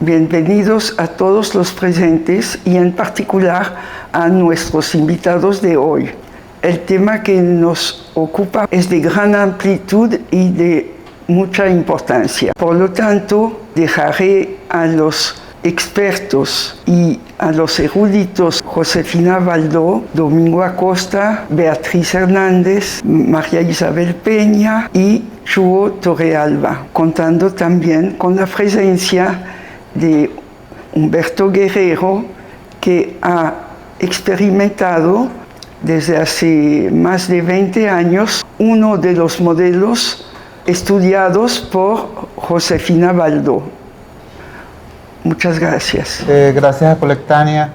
Bienvenidos a todos los presentes y en particular a nuestros invitados de hoy. El tema que nos ocupa es de gran amplitud y de mucha importancia. Por lo tanto, dejaré a los expertos y a los eruditos Josefina Baldó, Domingo Acosta, Beatriz Hernández, María Isabel Peña y Chuo Torrealba, contando también con la presencia de Humberto Guerrero, que ha experimentado desde hace más de 20 años uno de los modelos estudiados por Josefina Baldó. Muchas gracias. Gracias a Colectania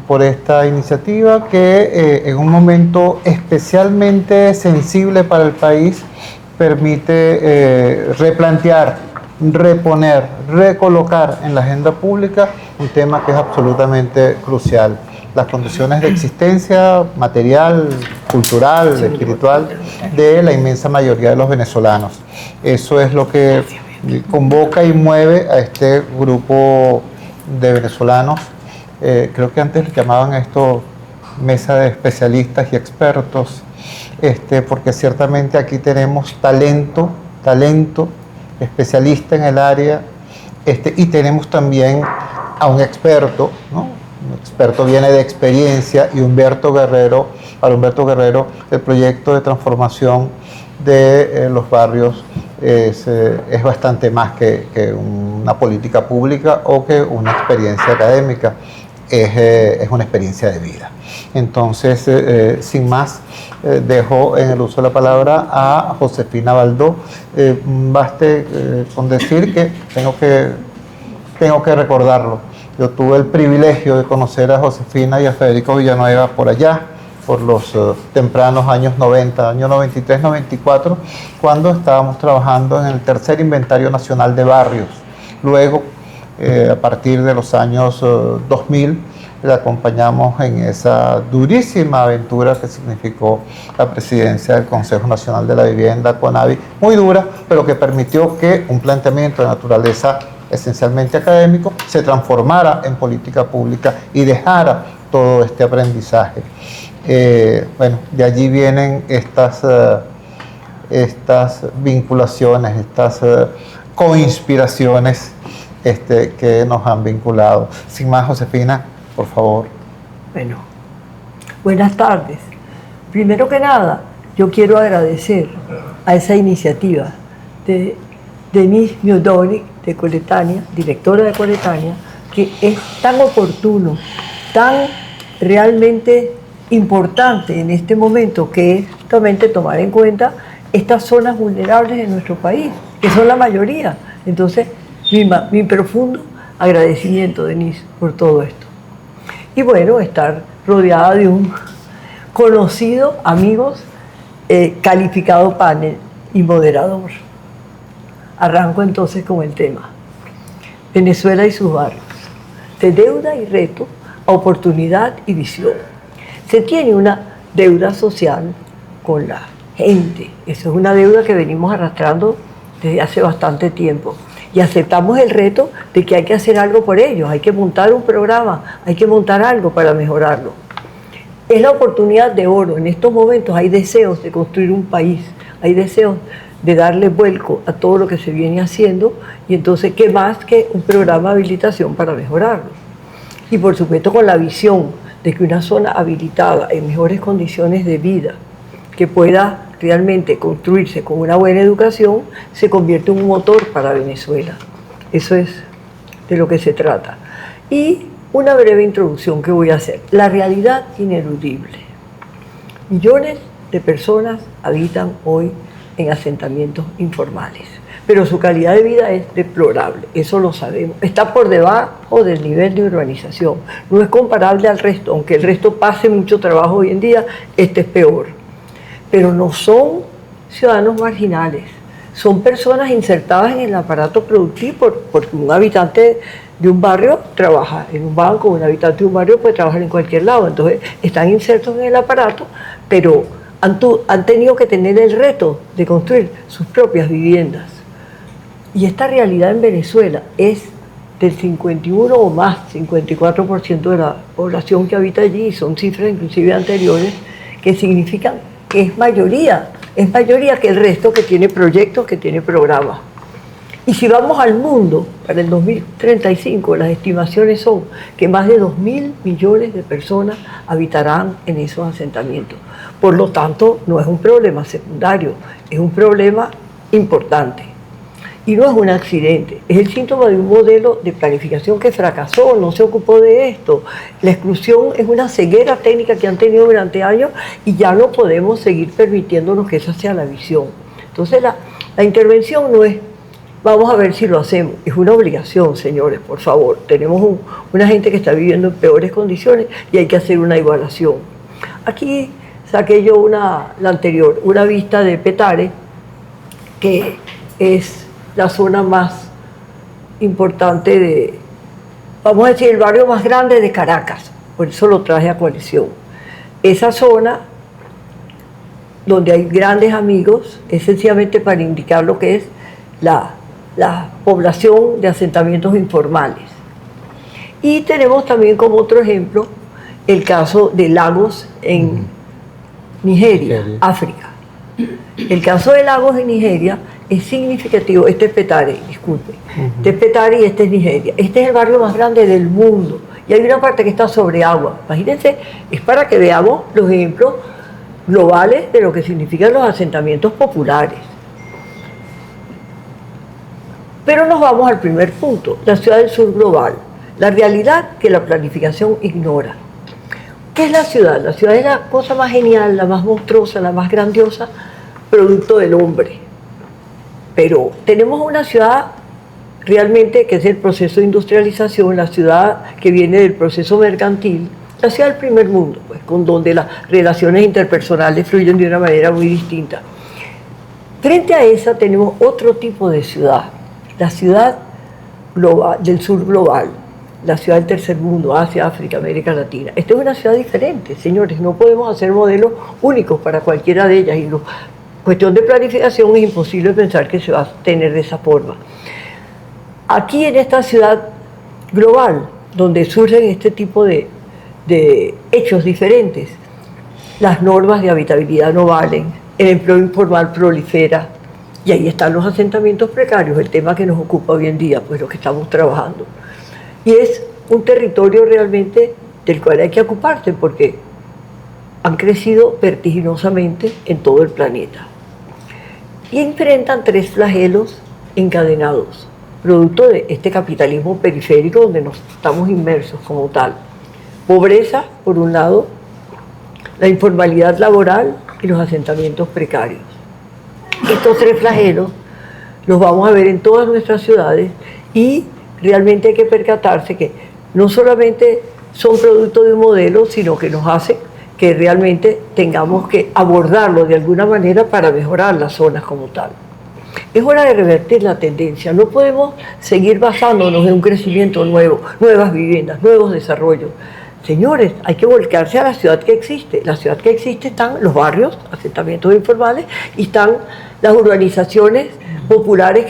por esta iniciativa que en un momento especialmente sensible para el país permite replantear, reponer, recolocar en la agenda pública un tema que es absolutamente crucial. Las condiciones de existencia material, cultural, espiritual de la inmensa mayoría de los venezolanos. Eso es lo que convoca y mueve a este grupo de venezolanos. Creo que antes llamaban a esto mesa de especialistas y expertos, porque ciertamente aquí tenemos talento especialista en el área, y tenemos también a un experto, ¿no? Un experto viene de experiencia, y para Humberto Guerrero el proyecto de transformación de los barrios es bastante más que una política pública o que una experiencia académica, es una experiencia de vida. Entonces, sin más, dejo en el uso de la palabra a Josefina Baldó. Baste con decir que tengo que recordarlo. Yo tuve el privilegio de conocer a Josefina y a Federico Villanueva por allá, por los tempranos años 90, año 93, 94, cuando estábamos trabajando en el tercer inventario nacional de barrios. Luego, a partir de los años 2000, le acompañamos en esa durísima aventura que significó la presidencia del Consejo Nacional de la Vivienda, CONAVI, muy dura, pero que permitió que un planteamiento de naturaleza esencialmente académico se transformara en política pública y dejara todo este aprendizaje. Bueno, de allí vienen estas vinculaciones, estas coinspiraciones que nos han vinculado. Sin más, Josefina, por favor. Bueno, buenas tardes. Primero que nada, yo quiero agradecer a esa iniciativa de Denise Miodonik de Coletania, directora de Coletania, que es tan oportuno, tan realmente importante en este momento, que es justamente tomar en cuenta estas zonas vulnerables de nuestro país, que son la mayoría. Entonces, mi profundo agradecimiento, Denise, por todo esto. Y bueno, estar rodeada de un conocido, amigos, calificado panel y moderador. Arranco entonces con el tema. Venezuela y sus barrios. De deuda y reto a oportunidad y visión. Se tiene una deuda social con la gente. Eso es una deuda que venimos arrastrando desde hace bastante tiempo. Y aceptamos el reto de que hay que hacer algo por ellos, hay que montar un programa, hay que montar algo para mejorarlo. Es la oportunidad de oro. En estos momentos hay deseos de construir un país, hay deseos de darle vuelco a todo lo que se viene haciendo, y entonces, ¿qué más que un programa de habilitación para mejorarlo? Y por supuesto con la visión de que una zona habilitada en mejores condiciones de vida, que pueda realmente construirse con una buena educación, se convierte en un motor para Venezuela. Eso es de lo que se trata. Y una breve introducción que voy a hacer. La realidad ineludible. Millones de personas habitan hoy en asentamientos informales, pero su calidad de vida es deplorable, eso lo sabemos. Está por debajo del nivel de urbanización, no es comparable al resto, aunque el resto pase mucho trabajo hoy en día, este es peor. Pero no son ciudadanos marginales, son personas insertadas en el aparato productivo, porque un habitante de un barrio trabaja en un banco, un habitante de un barrio puede trabajar en cualquier lado, entonces están insertos en el aparato, pero han tenido que tener el reto de construir sus propias viviendas. Y esta realidad en Venezuela es del 51 o más, 54% de la población que habita allí, son cifras inclusive anteriores, que significan que es mayoría que el resto que tiene proyectos, que tiene programas. Y si vamos al mundo, para el 2035, las estimaciones son que más de 2.000 millones de personas habitarán en esos asentamientos. Por lo tanto, no es un problema secundario, es un problema importante. Y no es un accidente, es el síntoma de un modelo de planificación que fracasó, no se ocupó de esto. La exclusión es una ceguera técnica que han tenido durante años y ya no podemos seguir permitiéndonos que esa sea la visión. Entonces la intervención no es, vamos a ver si lo hacemos, es una obligación, señores, por favor. Tenemos una gente que está viviendo en peores condiciones y hay que hacer una igualación. Aquí saqué yo la anterior, una vista de Petare, que es la zona más importante de, vamos a decir, el barrio más grande de Caracas, por eso lo traje a coalición. Esa zona, donde hay grandes amigos, es sencillamente para indicar lo que es la población de asentamientos informales. Y tenemos también como otro ejemplo el caso de Lagos en Nigeria, África. El caso de Lagos en Nigeria es significativo. Este es Petare, disculpe. Este es Petare y este es Nigeria. Este es el barrio más grande del mundo. Y hay una parte que está sobre agua. Imagínense, es para que veamos los ejemplos globales de lo que significan los asentamientos populares. Pero nos vamos al primer punto, la ciudad del sur global. La realidad que la planificación ignora. ¿Qué es la ciudad? La ciudad es la cosa más genial, la más monstruosa, la más grandiosa, producto del hombre. Pero tenemos una ciudad realmente que es el proceso de industrialización, la ciudad que viene del proceso mercantil, la ciudad del primer mundo, pues, con donde las relaciones interpersonales fluyen de una manera muy distinta. Frente a esa tenemos otro tipo de ciudad, la ciudad global, del sur global, la ciudad del tercer mundo, Asia, África, América Latina. Esta es una ciudad diferente, señores, no podemos hacer modelos únicos para cualquiera de ellas y cuestión de planificación es imposible pensar que se va a tener de esa forma. Aquí en esta ciudad global, donde surgen este tipo de hechos diferentes, las normas de habitabilidad no valen, el empleo informal prolifera, y ahí están los asentamientos precarios, el tema que nos ocupa hoy en día, pues lo que estamos trabajando. Y es un territorio realmente del cual hay que ocuparse, porque han crecido vertiginosamente en todo el planeta. Y enfrentan tres flagelos encadenados, producto de este capitalismo periférico donde nos estamos inmersos como tal. Pobreza, por un lado, la informalidad laboral y los asentamientos precarios. Estos tres flagelos los vamos a ver en todas nuestras ciudades y realmente hay que percatarse que no solamente son producto de un modelo, sino que nos hace que realmente tengamos que abordarlo de alguna manera para mejorar las zonas como tal. Es hora de revertir la tendencia, no podemos seguir basándonos en un crecimiento nuevo, nuevas viviendas, nuevos desarrollos. Señores, hay que volcarse a la ciudad que existe. La ciudad que existe están los barrios, asentamientos informales, y están las urbanizaciones populares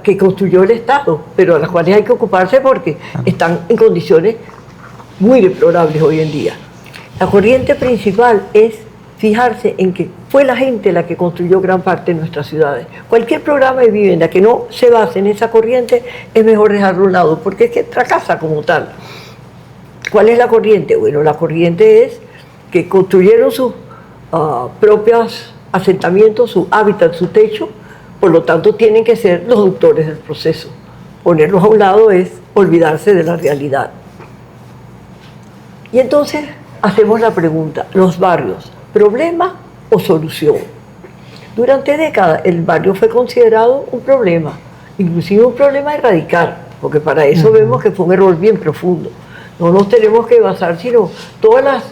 que construyó el Estado, pero a las cuales hay que ocuparse porque están en condiciones muy deplorables hoy en día. La corriente principal es fijarse en que fue la gente la que construyó gran parte de nuestras ciudades. Cualquier programa de vivienda que no se base en esa corriente es mejor dejarlo a un lado, porque es que fracasa como tal. ¿Cuál es la corriente? Bueno, la corriente es que construyeron sus propios asentamientos, su hábitat, su techo, por lo tanto tienen que ser los doctores del proceso. Ponerlos a un lado es olvidarse de la realidad. Y entonces hacemos la pregunta, ¿los barrios, problema o solución? Durante décadas el barrio fue considerado un problema, inclusive un problema a erradicar, porque para eso vemos que fue un error bien profundo. No nos tenemos que basar, sino todas las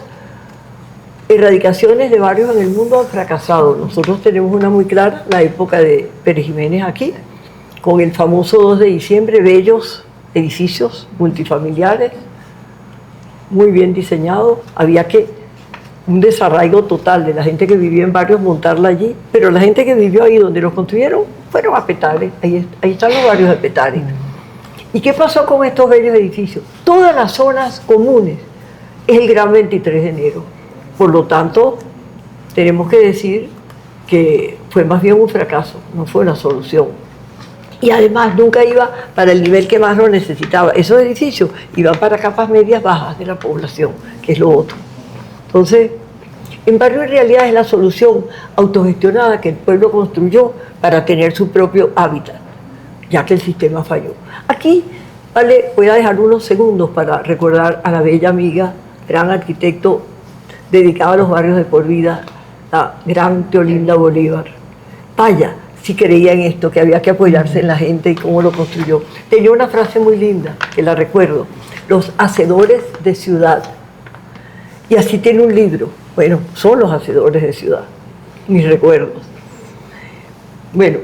erradicaciones de barrios en el mundo han fracasado. Nosotros tenemos una muy clara, la época de Pérez Jiménez aquí, con el famoso 2 de diciembre, bellos edificios multifamiliares, muy bien diseñados. Había que un desarraigo total de la gente que vivía en barrios, montarla allí, pero la gente que vivió ahí donde los construyeron fueron a Petare, ahí están los barrios de Petare. ¿Y qué pasó con estos bellos edificios? Todas las zonas comunes es el gran 23 de enero. Por lo tanto, tenemos que decir que fue más bien un fracaso, no fue una solución. Y además nunca iba para el nivel que más lo necesitaba. Esos edificios iban para capas medias bajas de la población, que es lo otro. Entonces, en Barrio en realidad es la solución autogestionada que el pueblo construyó para tener su propio hábitat, ya que el sistema falló. Aquí, voy a dejar unos segundos para recordar a la bella amiga, gran arquitecto dedicado a los barrios de por vida, la gran Teolinda Bolívar. Vaya, si creía en esto, que había que apoyarse en la gente y cómo lo construyó. Tenía una frase muy linda, que la recuerdo: los hacedores de ciudad. Y así tiene un libro. Bueno, son los hacedores de ciudad, mis recuerdos. Bueno,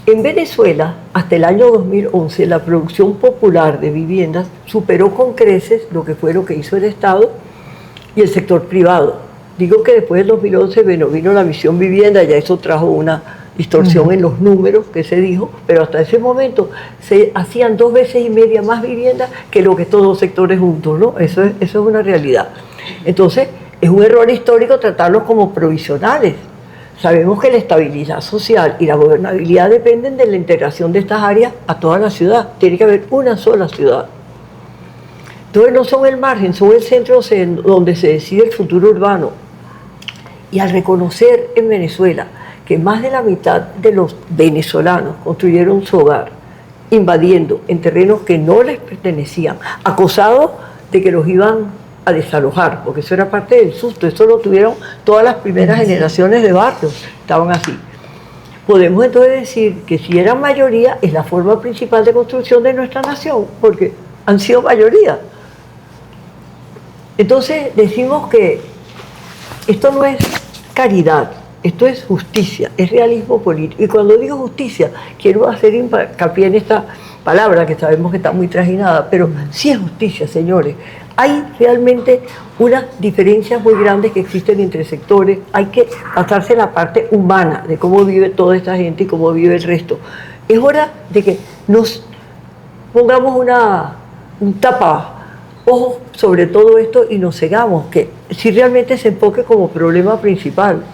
en Venezuela, hasta el año 2011, la producción popular de viviendas superó con creces lo que hizo el Estado y el sector privado. Digo que después del 2011 vino la Misión Vivienda, ya eso trajo una distorsión en los números que se dijo, pero hasta ese momento se hacían 2 veces y media más viviendas que lo que estos dos sectores juntos, ¿no? Eso es una realidad. Entonces, es un error histórico tratarlos como provisionales. Sabemos que la estabilidad social y la gobernabilidad dependen de la integración de estas áreas a toda la ciudad. Tiene que haber una sola ciudad. Entonces no son el margen, son el centro donde se decide el futuro urbano. Y al reconocer en Venezuela que más de la mitad de los venezolanos construyeron su hogar invadiendo en terrenos que no les pertenecían, acosados de que los iban a desalojar, porque eso era parte del susto, eso lo tuvieron todas las primeras generaciones de barrios, estaban así. Podemos entonces decir que si eran mayoría, es la forma principal de construcción de nuestra nación, porque han sido mayoría. Entonces decimos que esto no es caridad, esto es justicia, es realismo político. Y cuando digo justicia, quiero hacer hincapié en esta palabra que sabemos que está muy trajinada, pero sí es justicia, señores. Hay realmente unas diferencias muy grandes que existen entre sectores. Hay que pasarse la parte humana de cómo vive toda esta gente y cómo vive el resto. Es hora de que nos pongamos un tapaojos sobre todo esto y nos cegamos, que si realmente se enfoque como problema principal.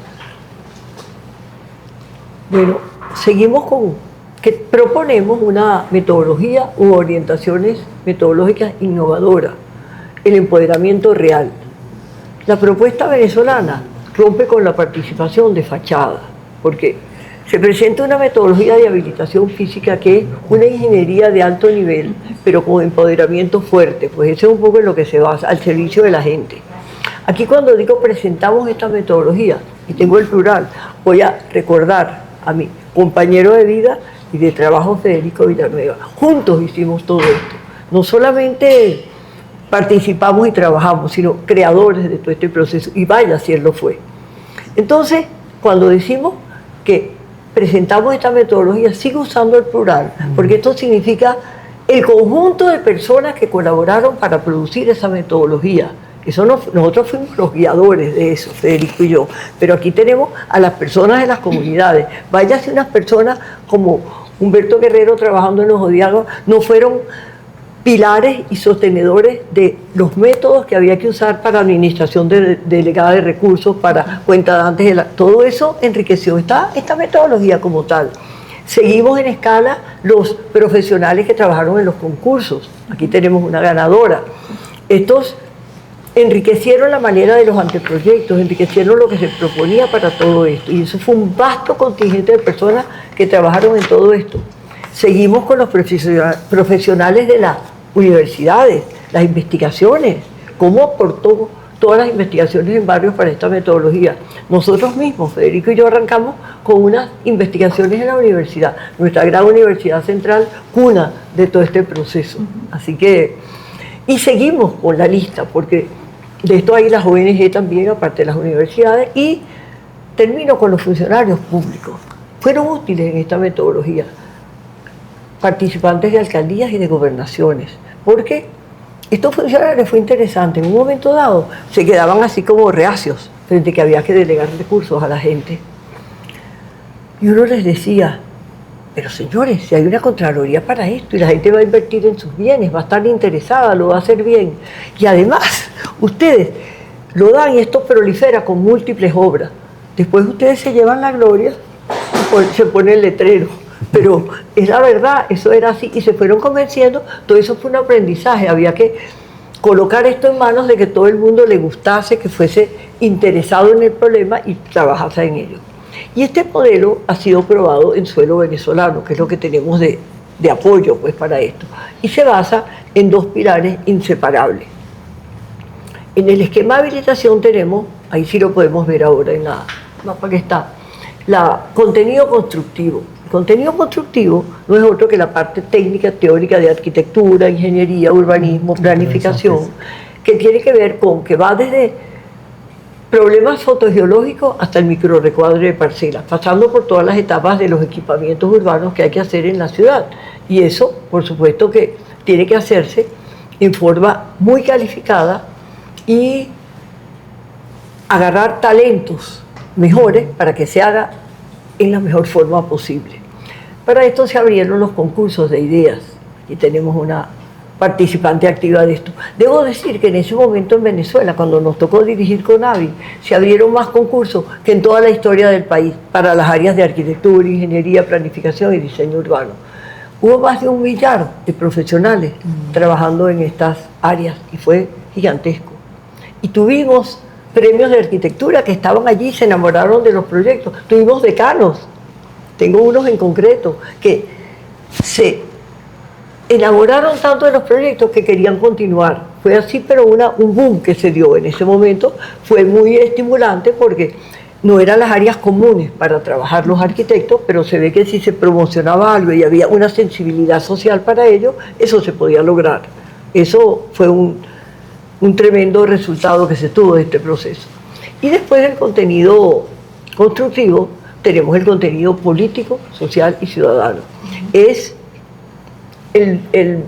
Bueno, seguimos con que proponemos una metodología u orientaciones metodológicas innovadoras. El empoderamiento real. La propuesta venezolana rompe con la participación de fachada, porque se presenta una metodología de habilitación física que es una ingeniería de alto nivel, pero con empoderamiento fuerte, pues eso es un poco en lo que se basa, al servicio de la gente. Aquí cuando digo presentamos esta metodología, y tengo el plural, voy a recordar a mi compañero de vida y de trabajo, Federico Villanueva. Juntos hicimos todo esto. No solamente participamos y trabajamos, sino creadores de todo este proceso, y vaya si él lo fue. Entonces, cuando decimos que presentamos esta metodología, sigo usando el plural, porque esto significa el conjunto de personas que colaboraron para producir esa metodología. Nosotros fuimos los guiadores de eso, Federico y yo, pero aquí tenemos a las personas de las comunidades. Vaya si unas personas como Humberto Guerrero trabajando en los Odiagos no fueron pilares y sostenedores de los métodos que había que usar para administración delegada de recursos, para cuentadantes, todo eso enriqueció esta metodología como tal. Seguimos en escala los profesionales que trabajaron en los concursos. Aquí tenemos una ganadora. Estos enriquecieron la manera de los anteproyectos, enriquecieron lo que se proponía para todo esto. Y eso fue un vasto contingente de personas que trabajaron en todo esto. Seguimos con los profesionales de las universidades, las investigaciones, cómo aportó todas las investigaciones en barrios para esta metodología. Nosotros mismos, Federico y yo, arrancamos con unas investigaciones en la universidad, nuestra gran universidad central, cuna de todo este proceso. Así que, y seguimos con la lista, porque de esto hay las ONG también, aparte de las universidades, y termino con los funcionarios públicos. Fueron útiles en esta metodología, participantes de alcaldías y de gobernaciones, porque estos funcionarios fue interesante. En un momento dado se quedaban así como reacios frente a que había que delegar recursos a la gente. Y uno les decía, pero señores, si hay una Contraloría para esto y la gente va a invertir en sus bienes, va a estar interesada, lo va a hacer bien. Y además, ustedes lo dan y esto prolifera con múltiples obras. Después ustedes se llevan la gloria y se pone el letrero. Pero es la verdad, eso era así y se fueron convenciendo. Todo eso fue un aprendizaje. Había que colocar esto en manos de que todo el mundo le gustase, que fuese interesado en el problema y trabajase en ello. Y este modelo ha sido probado en suelo venezolano, que es lo que tenemos de apoyo pues, para esto. Y se basa en dos pilares inseparables. En el esquema de habilitación tenemos, ahí sí lo podemos ver ahora en la mapa que está, contenido constructivo. El contenido constructivo no es otro que la parte técnica, teórica de arquitectura, ingeniería, urbanismo, planificación, que tiene que ver con que va desde problemas fotogeológicos hasta el microrrecuadre de parcelas, pasando por todas las etapas de los equipamientos urbanos que hay que hacer en la ciudad. Y eso, por supuesto, que tiene que hacerse en forma muy calificada y agarrar talentos mejores para que se haga en la mejor forma posible. Para esto se abrieron los concursos de ideas y tenemos una participante activa de esto. Debo decir que en ese momento en Venezuela, cuando nos tocó dirigir CONAVI, se abrieron más concursos que en toda la historia del país para las áreas de arquitectura, ingeniería, planificación y diseño urbano. Hubo más de 1 millar de profesionales trabajando en estas áreas y fue gigantesco. Y tuvimos premios de arquitectura que estaban allí, se enamoraron de los proyectos. Tuvimos decanos, tengo unos en concreto, que se enamoraron tanto de los proyectos que querían continuar. Fue así, pero un boom que se dio en ese momento. Fue muy estimulante porque no eran las áreas comunes para trabajar los arquitectos, pero se ve que si se promocionaba algo y había una sensibilidad social para ello, eso se podía lograr. Eso fue un tremendo resultado que se tuvo de este proceso. Y después del contenido constructivo, tenemos el contenido político, social y ciudadano. Es el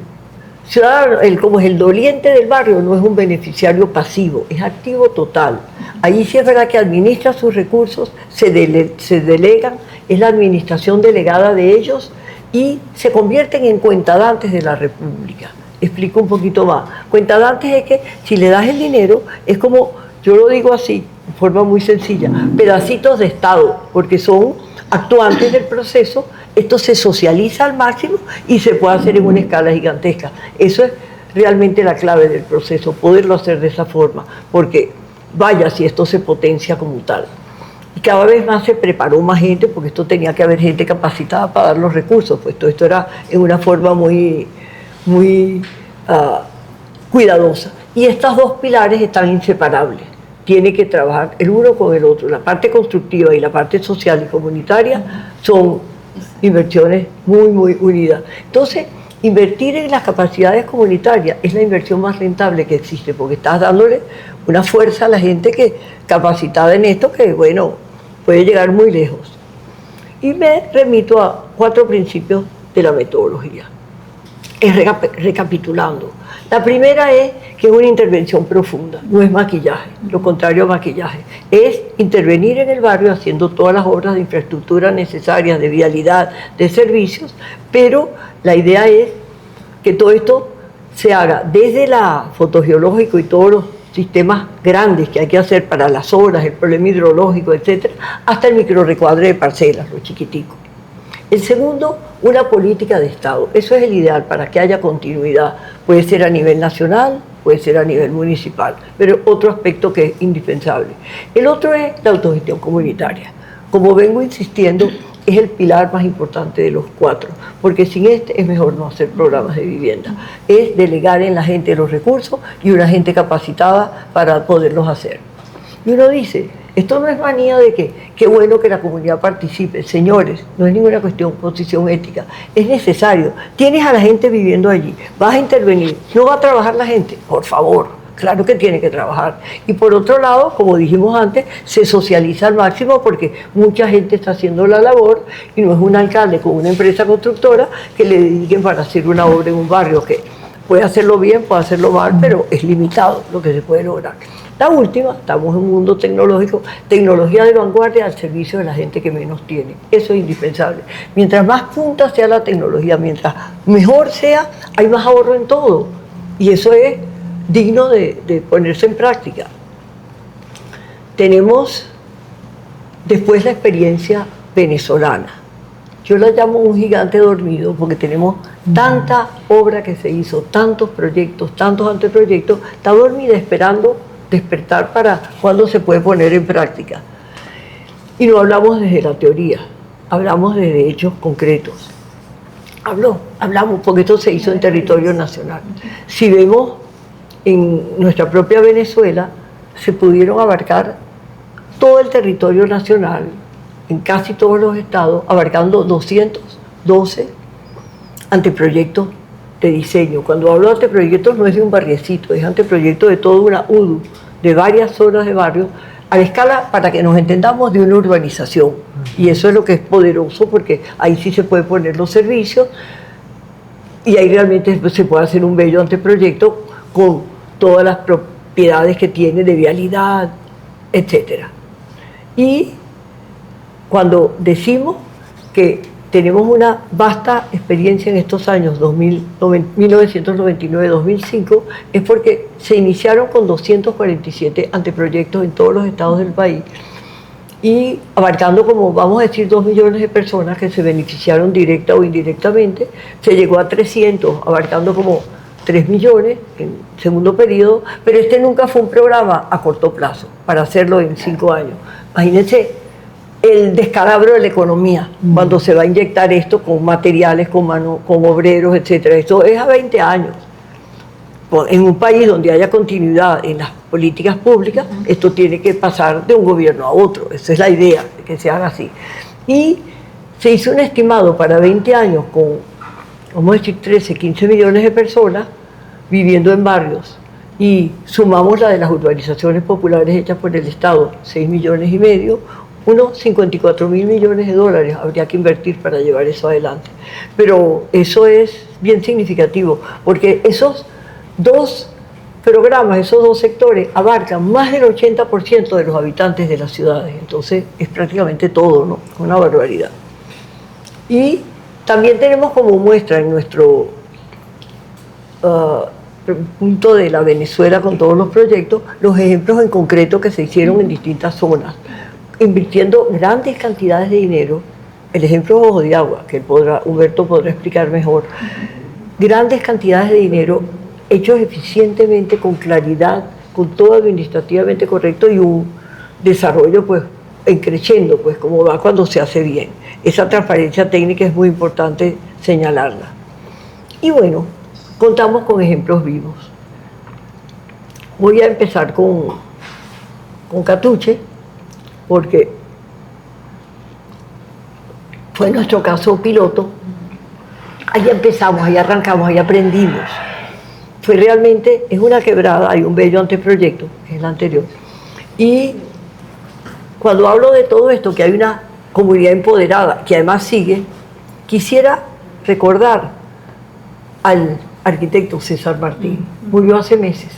ciudadano, como es el doliente del barrio, no es un beneficiario pasivo, es activo total. Ahí sí es verdad que administra sus recursos, se delegan, es la administración delegada de ellos y se convierten en cuentadantes de la República. Explico un poquito más. Cuentadantes es que si le das el dinero, es como, yo lo digo así, de forma muy sencilla, pedacitos de Estado, porque son actuantes del proceso. Esto se socializa al máximo y se puede hacer en una escala gigantesca. Eso es realmente la clave del proceso, poderlo hacer de esa forma, porque vaya si esto se potencia como tal. Y cada vez más se preparó más gente, porque esto tenía que haber gente capacitada para dar los recursos, pues todo esto era en una forma muy cuidadosa. Y estos dos pilares están inseparables. Tiene que trabajar el uno con el otro. La parte constructiva y la parte social y comunitaria son inversiones muy unidas. Entonces, invertir en las capacidades comunitarias es la inversión más rentable que existe, porque estás dándole una fuerza a la gente que capacitada en esto, que bueno, puede llegar muy lejos. Y me remito a 4 principios de la metodología. Recapitulando. La primera es que es una intervención profunda, no es maquillaje, lo contrario a maquillaje. Es intervenir en el barrio haciendo todas las obras de infraestructura necesarias, de vialidad, de servicios, pero la idea es que todo esto se haga desde la fotogeológico y todos los sistemas grandes que hay que hacer para las obras, el problema hidrológico, etcétera, hasta el microrrecuadre de parcelas, lo chiquitico. El segundo, una política de Estado. Eso es el ideal para que haya continuidad. Puede ser a nivel nacional, puede ser a nivel municipal, pero otro aspecto que es indispensable. El otro es la autogestión comunitaria. Como vengo insistiendo, es el pilar más importante de los 4, porque sin este es mejor no hacer programas de vivienda. Es delegar en la gente los recursos y una gente capacitada para poderlos hacer. Y uno dice, esto no es manía de que qué bueno que la comunidad participe. Señores, no es ninguna posición ética. Es necesario. Tienes a la gente viviendo allí. Vas a intervenir. ¿No va a trabajar la gente? Por favor. Claro que tiene que trabajar. Y por otro lado, como dijimos antes, se socializa al máximo porque mucha gente está haciendo la labor y no es un alcalde con una empresa constructora que le dediquen para hacer una obra en un barrio que puede hacerlo bien, puede hacerlo mal, pero es limitado lo que se puede lograr. La última, estamos en un mundo tecnológico, tecnología de vanguardia al servicio de la gente que menos tiene. Eso es indispensable. Mientras más punta sea la tecnología, mientras mejor sea, hay más ahorro en todo. Y eso es digno de ponerse en práctica. Tenemos después la experiencia venezolana. Yo la llamo un gigante dormido porque tenemos tanta obra que se hizo, tantos proyectos, tantos anteproyectos, está dormida esperando despertar para cuando se puede poner en práctica. Y no hablamos desde la teoría, hablamos desde hechos concretos. Hablamos porque esto se hizo en territorio nacional. Si vemos en nuestra propia Venezuela, se pudieron abarcar todo el territorio nacional, en casi todos los estados, abarcando 212 anteproyectos de diseño. Cuando hablo de anteproyectos no es de un barriecito, es anteproyecto de toda una UDU, de varias zonas de barrios, a la escala, para que nos entendamos, de una urbanización. Y eso es lo que es poderoso, porque ahí sí se puede poner los servicios y ahí realmente se puede hacer un bello anteproyecto con todas las propiedades que tiene de vialidad, etc. Y cuando decimos que tenemos una vasta experiencia en estos años 1999-2005, es porque se iniciaron con 247 anteproyectos en todos los estados del país y abarcando, como vamos a decir, 2 millones de personas que se beneficiaron directa o indirectamente. Se llegó a 300, abarcando como 3 millones en segundo periodo, pero este nunca fue un programa a corto plazo para hacerlo en 5 años. Imagínense el descalabro de la economía, cuando se va a inyectar esto con materiales, con obreros, etc. Esto es a 20 años. En un país donde haya continuidad en las políticas públicas, esto tiene que pasar de un gobierno a otro. Esa es la idea, de que se haga así. Y se hizo un estimado para 20 años con, vamos a decir, 13, 15 millones de personas viviendo en barrios. Y sumamos la de las urbanizaciones populares hechas por el Estado, 6 millones y medio, unos 54 mil millones de dólares habría que invertir para llevar eso adelante. Pero eso es bien significativo, porque esos dos programas, esos dos sectores, abarcan más del 80% de los habitantes de las ciudades. Entonces es prácticamente todo, ¿no? Una barbaridad. Y también tenemos como muestra en nuestro punto de la Venezuela con todos los proyectos, los ejemplos en concreto que se hicieron en distintas zonas, invirtiendo grandes cantidades de dinero. El ejemplo de Ojo de Agua, que Humberto podrá explicar mejor, grandes cantidades de dinero hechos eficientemente, con claridad, con todo administrativamente correcto y un desarrollo pues creciendo, pues como va cuando se hace bien. Esa transparencia técnica es muy importante señalarla. Y bueno, contamos con ejemplos vivos. Voy a empezar con Catuche, porque fue nuestro caso piloto. Ahí empezamos, ahí arrancamos, ahí aprendimos. Fue realmente, es una quebrada, hay un bello anteproyecto, que es el anterior. Y cuando hablo de todo esto, que hay una comunidad empoderada, que además sigue, quisiera recordar al arquitecto César Martín. Murió hace meses,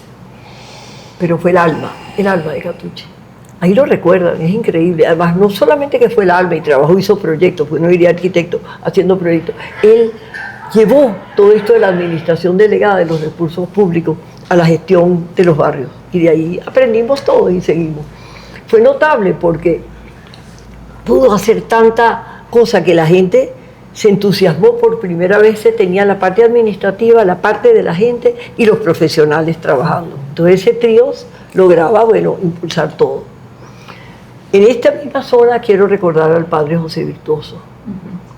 pero fue el alma de Catuche. Ahí lo recuerdan, es increíble. Además, no solamente que fue el alma y trabajó, hizo proyectos, pues no diría arquitecto haciendo proyectos. Él llevó todo esto de la administración delegada de los recursos públicos a la gestión de los barrios. Y de ahí aprendimos todo y seguimos. Fue notable porque pudo hacer tanta cosa que la gente se entusiasmó. Por primera vez se tenía la parte administrativa, la parte de la gente y los profesionales trabajando. Entonces ese trío lograba, bueno, impulsar todo. En esta misma zona quiero recordar al padre José Virtuoso.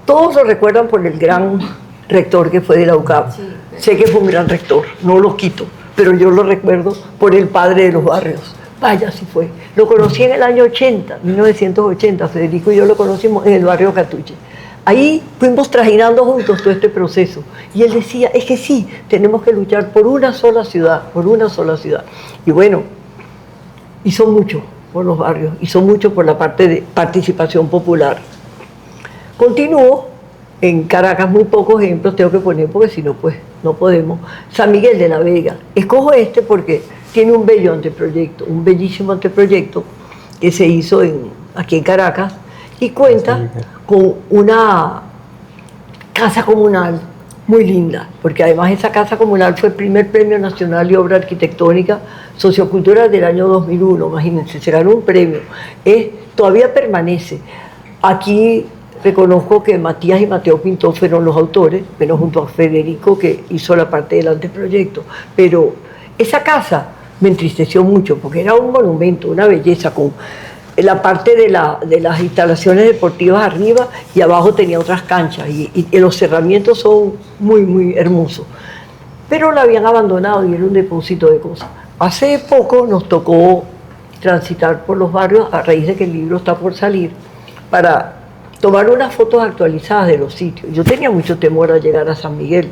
Todos lo recuerdan por el gran rector que fue de la UCAP. Sí, sé que fue un gran rector, no lo quito, pero yo lo recuerdo por el padre de los barrios. Vaya, si fue. Lo conocí en el año 80, 1980, Federico y yo lo conocimos en el barrio Catuche. Ahí fuimos trajinando juntos todo este proceso. Y él decía, es que sí, tenemos que luchar por una sola ciudad, por una sola ciudad. Y bueno, hizo mucho por los barrios, hizo mucho por la parte de participación popular. Continuó en Caracas, muy pocos ejemplos tengo que poner porque si no, pues no podemos. San Miguel de la Vega. Escojo este porque tiene un bello anteproyecto, un bellísimo anteproyecto que se hizo aquí en Caracas y cuenta con una casa comunal muy linda, porque además esa casa comunal fue el primer Premio Nacional de Obra Arquitectónica Sociocultural del año 2001, imagínense, se ganó un premio, todavía permanece. Aquí reconozco que Matías y Mateo Pinto fueron los autores, pero junto a Federico que hizo la parte del anteproyecto, pero esa casa me entristeció mucho porque era un monumento, una belleza, con la parte de las instalaciones deportivas arriba y abajo tenía otras canchas y los cerramientos son muy, muy hermosos. Pero la habían abandonado y era un depósito de cosas. Hace poco nos tocó transitar por los barrios a raíz de que el libro está por salir para tomar unas fotos actualizadas de los sitios. Yo tenía mucho temor al llegar a San Miguel.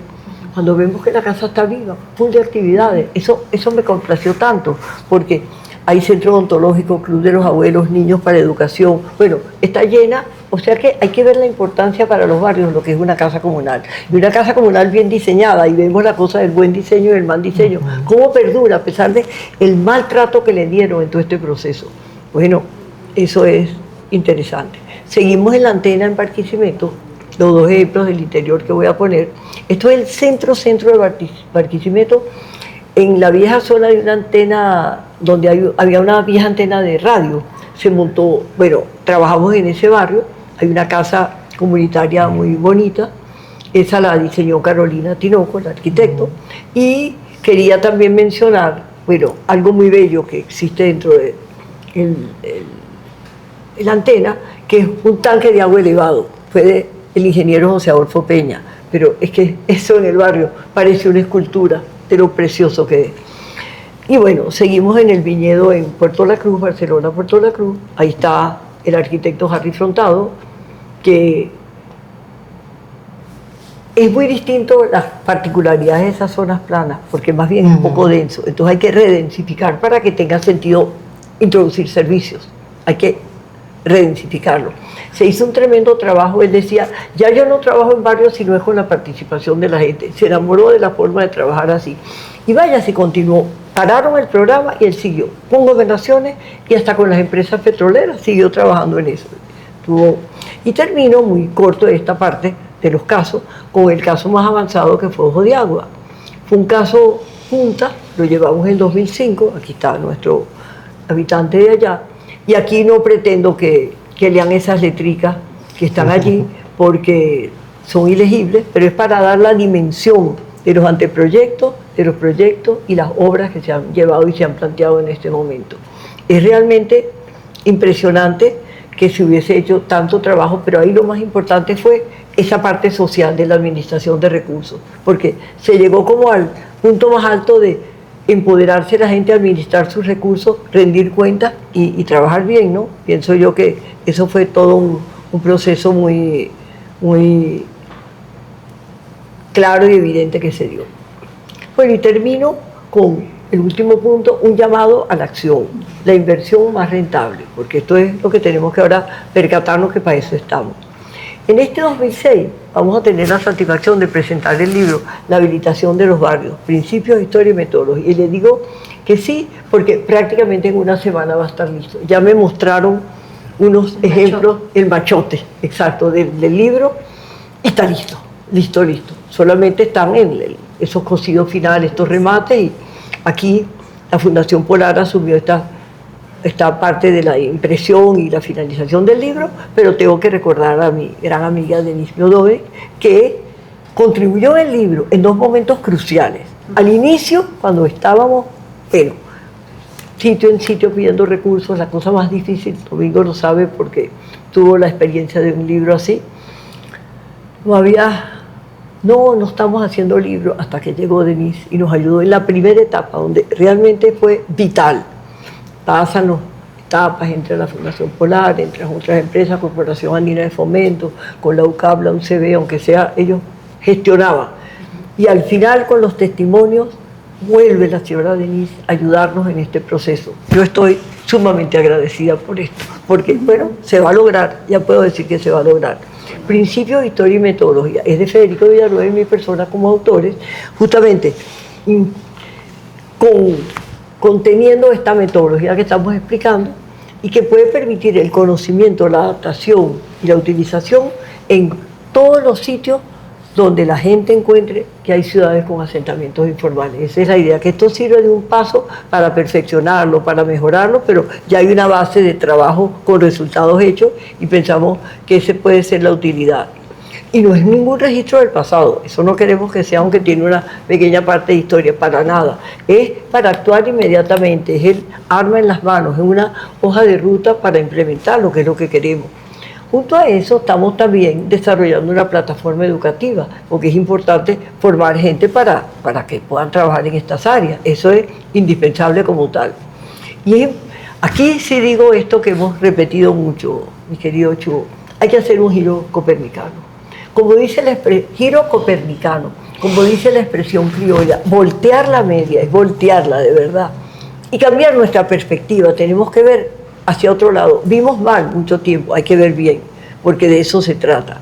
Cuando vemos que la casa está viva, full de actividades, eso me complació tanto, porque hay centro odontológico, club de los abuelos, niños para educación, bueno, está llena, o sea que hay que ver la importancia para los barrios, lo que es una casa comunal. Y una casa comunal bien diseñada, y vemos la cosa del buen diseño y del mal diseño, cómo perdura a pesar de el maltrato que le dieron en todo este proceso. Bueno, eso es interesante. Seguimos en la antena en Barquisimeto, los dos ejemplos del interior que voy a poner. Esto es el centro de Barquisimeto. En la vieja zona hay una antena, donde había una vieja antena de radio. Se montó, bueno, trabajamos en ese barrio, hay una casa comunitaria muy bonita, esa la diseñó Carolina Tinoco, el arquitecto, y quería también mencionar, bueno, algo muy bello que existe dentro de la antena, que es un tanque de agua elevado, fue del ingeniero José Adolfo Peña, pero es que eso en el barrio parece una escultura de lo precioso que es. Y bueno, seguimos en el viñedo en Puerto La Cruz, Barcelona, Puerto La Cruz. Ahí está el arquitecto Harry Frontado, que es muy distinto las particularidades de esas zonas planas, porque más bien es un poco denso. Entonces hay que redensificar para que tenga sentido introducir servicios. Hay que redensificarlo. Se hizo un tremendo trabajo, él decía, ya yo no trabajo en barrios sino es con la participación de la gente. Se enamoró de la forma de trabajar así. Y vaya, se continuó. Pararon el programa y él siguió, con gobernaciones y hasta con las empresas petroleras, siguió trabajando en eso. Y termino muy corto de esta parte de los casos, con el caso más avanzado que fue Ojo de Agua. Fue un caso junta, lo llevamos en 2005, aquí está nuestro habitante de allá, y aquí no pretendo que lean esas letricas que están allí, porque son ilegibles, pero es para dar la dimensión de los anteproyectos, de los proyectos y las obras que se han llevado y se han planteado en este momento. Es realmente impresionante que se hubiese hecho tanto trabajo, pero ahí lo más importante fue esa parte social de la administración de recursos, porque se llegó como al punto más alto de empoderarse la gente a administrar sus recursos, rendir cuentas y trabajar bien, ¿no? Pienso yo que eso fue todo un proceso muy, muy claro y evidente que se dio. Bueno, y termino con el último punto, un llamado a la acción, la inversión más rentable, porque esto es lo que tenemos que ahora percatarnos que para eso estamos. En este 2006 vamos a tener la satisfacción de presentar el libro La habilitación de los barrios, principios, historia y metodología. Y le digo que sí, porque prácticamente en una semana va a estar listo. Ya me mostraron unos ejemplos, el machote, exacto, del libro, y está listo, listo. Solamente están en esos cosidos finales, estos remates, y aquí la Fundación Polar asumió esta parte de la impresión y la finalización del libro, pero tengo que recordar a mi gran amiga Denise Miodove, que contribuyó en el libro en dos momentos cruciales. Al inicio, cuando estábamos, sitio en sitio pidiendo recursos, la cosa más difícil, Domingo lo sabe porque tuvo la experiencia de un libro así, no estamos haciendo libros hasta que llegó Denise y nos ayudó en la primera etapa, donde realmente fue vital. Pasan las etapas entre la Fundación Polar, entre las otras empresas, Corporación Andina de Fomento, con la UCAP, la UCB, aunque sea, ellos gestionaban. Y al final, con los testimonios, vuelve la señora Denise a ayudarnos en este proceso. Yo estoy sumamente agradecida por esto, porque, bueno, se va a lograr, ya puedo decir que se va a lograr. Principios, historia y metodología. Es de Federico Villanueva y mi persona como autores, justamente con conteniendo esta metodología que estamos explicando y que puede permitir el conocimiento, la adaptación y la utilización en todos los sitios donde la gente encuentre que hay ciudades con asentamientos informales. Esa es la idea, que esto sirve de un paso para perfeccionarlo, para mejorarlo, pero ya hay una base de trabajo con resultados hechos y pensamos que ese puede ser la utilidad. Y no es ningún registro del pasado, eso no queremos que sea, aunque tiene una pequeña parte de historia, para nada. Es para actuar inmediatamente, es el arma en las manos, es una hoja de ruta para implementar lo que es lo que queremos. Junto a eso estamos también desarrollando una plataforma educativa, porque es importante formar gente para que puedan trabajar en estas áreas, eso es indispensable como tal. Y aquí sí digo esto que hemos repetido mucho, mi querido Chuo, hay que hacer un giro copernicano. Como dice giro copernicano, como dice la expresión criolla, voltear la media, es voltearla de verdad. Y cambiar nuestra perspectiva, tenemos que ver hacia otro lado. Vimos mal mucho tiempo, hay que ver bien, porque de eso se trata.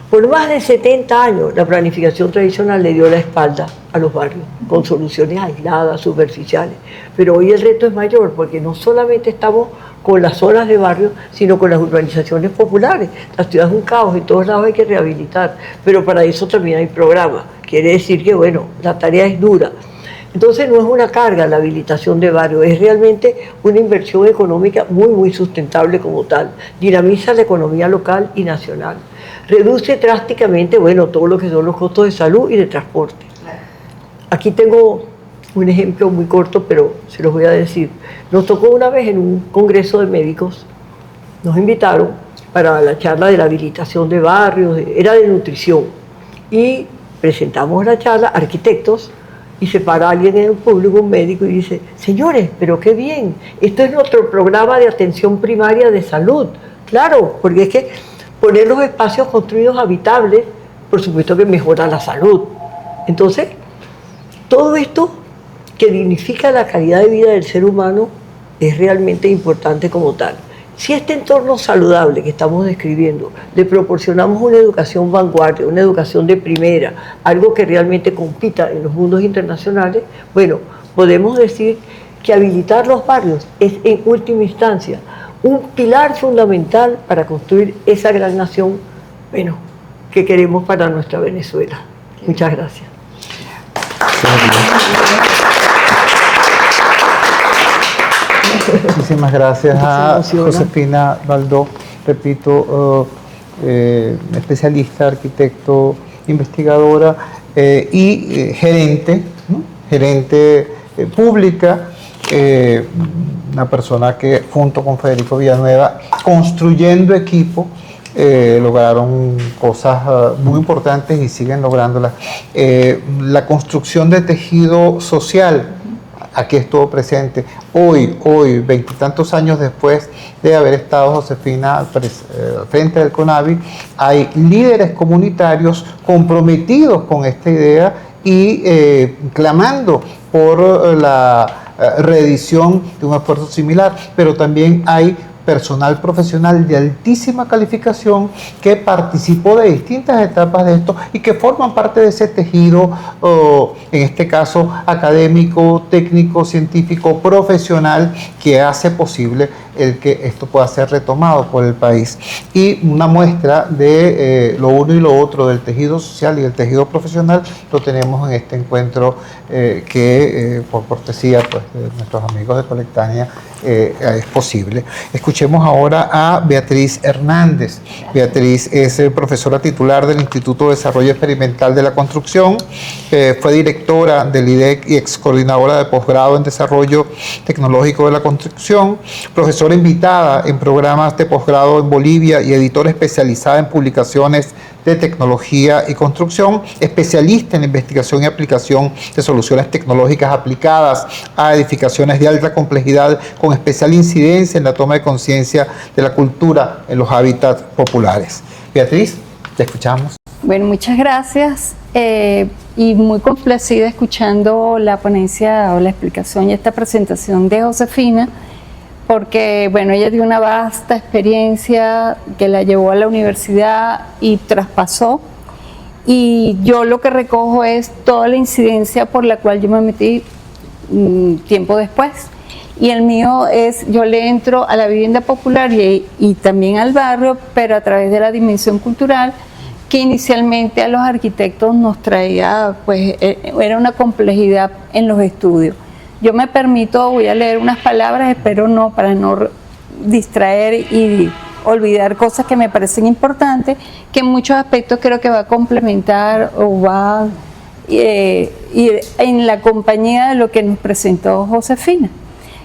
Por más de 70 años, la planificación tradicional le dio la espalda a los barrios, con soluciones aisladas, superficiales. Pero hoy el reto es mayor, porque no solamente estamos con las zonas de barrio, sino con las urbanizaciones populares. La ciudad es un caos, en todos lados hay que rehabilitar, pero para eso también hay programas. Quiere decir que, bueno, la tarea es dura. Entonces no es una carga la habilitación de barrios, es realmente una inversión económica muy, muy sustentable como tal. Dinamiza la economía local y nacional. Reduce drásticamente, bueno, todo lo que son los costos de salud y de transporte. Aquí tengo un ejemplo muy corto, pero se los voy a decir. Nos tocó una vez en un congreso de médicos, nos invitaron para la charla de la habilitación de barrios, era de nutrición, y presentamos la charla, arquitectos, y se para alguien en el público, un médico, y dice: señores, pero qué bien, esto es nuestro programa de atención primaria de salud. Claro, porque es que poner los espacios construidos habitables, por supuesto que mejora la salud. Entonces, todo esto que dignifica la calidad de vida del ser humano es realmente importante como tal. Si este entorno saludable que estamos describiendo le proporcionamos una educación vanguardia, una educación de primera, algo que realmente compita en los mundos internacionales, bueno, podemos decir que habilitar los barrios es en última instancia un pilar fundamental para construir esa gran nación, bueno, que queremos para nuestra Venezuela. Muchas gracias. Muchísimas gracias a Josefina Baldó, repito, especialista, arquitecto, investigadora y gerente, ¿no? Gerente pública, una persona que junto con Federico Villanueva, construyendo equipo, lograron cosas muy importantes y siguen lográndolas. La construcción de tejido social, aquí estuvo presente. Hoy, veintitantos años después de haber estado Josefina al frente del CONAVI, hay líderes comunitarios comprometidos con esta idea y clamando por la reedición de un esfuerzo similar, pero también hay personal profesional de altísima calificación que participó de distintas etapas de esto y que forman parte de ese tejido, en este caso académico, técnico, científico, profesional, que hace posible el que esto pueda ser retomado por el país. Y una muestra de lo uno y lo otro del tejido social y del tejido profesional lo tenemos en este encuentro que por cortesía pues, de nuestros amigos de Colectania es posible. Escuchemos ahora a Beatriz Hernández. Beatriz es profesora titular del Instituto de Desarrollo Experimental de la Construcción, fue directora del IDEC y ex coordinadora de posgrado en Desarrollo Tecnológico de la Construcción, profesora invitada en programas de posgrado en Bolivia y editora especializada en publicaciones de tecnología y construcción, especialista en investigación y aplicación de soluciones tecnológicas aplicadas a edificaciones de alta complejidad con especial incidencia en la toma de conciencia de la cultura en los hábitats populares. Beatriz, te escuchamos. Bueno, muchas gracias y muy complacida escuchando la ponencia o la explicación y esta presentación de Josefina, porque bueno, ella dio una vasta experiencia que la llevó a la universidad y traspasó, y yo lo que recojo es toda la incidencia por la cual yo me metí tiempo después. Y el mío es, yo le entro a la vivienda popular y también al barrio, pero a través de la dimensión cultural, que inicialmente a los arquitectos nos traía, pues era una complejidad en los estudios. Yo me permito, voy a leer unas palabras, espero no, para no distraer y olvidar cosas que me parecen importantes, que en muchos aspectos creo que va a complementar o va a ir en la compañía de lo que nos presentó Josefina.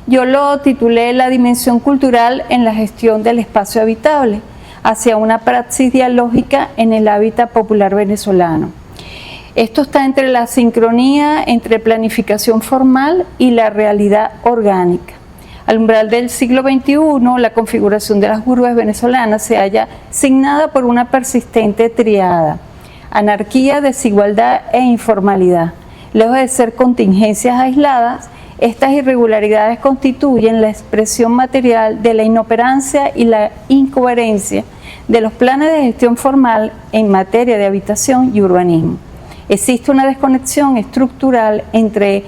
Yo lo titulé La dimensión cultural en la gestión del espacio habitable, hacia una praxis dialógica en el hábitat popular venezolano. Esto está entre la sincronía entre planificación formal y la realidad orgánica. Al umbral del siglo XXI, la configuración de las urbes venezolanas se halla signada por una persistente triada: anarquía, desigualdad e informalidad. Lejos de ser contingencias aisladas, estas irregularidades constituyen la expresión material de la inoperancia y la incoherencia de los planes de gestión formal en materia de habitación y urbanismo. Existe una desconexión estructural entre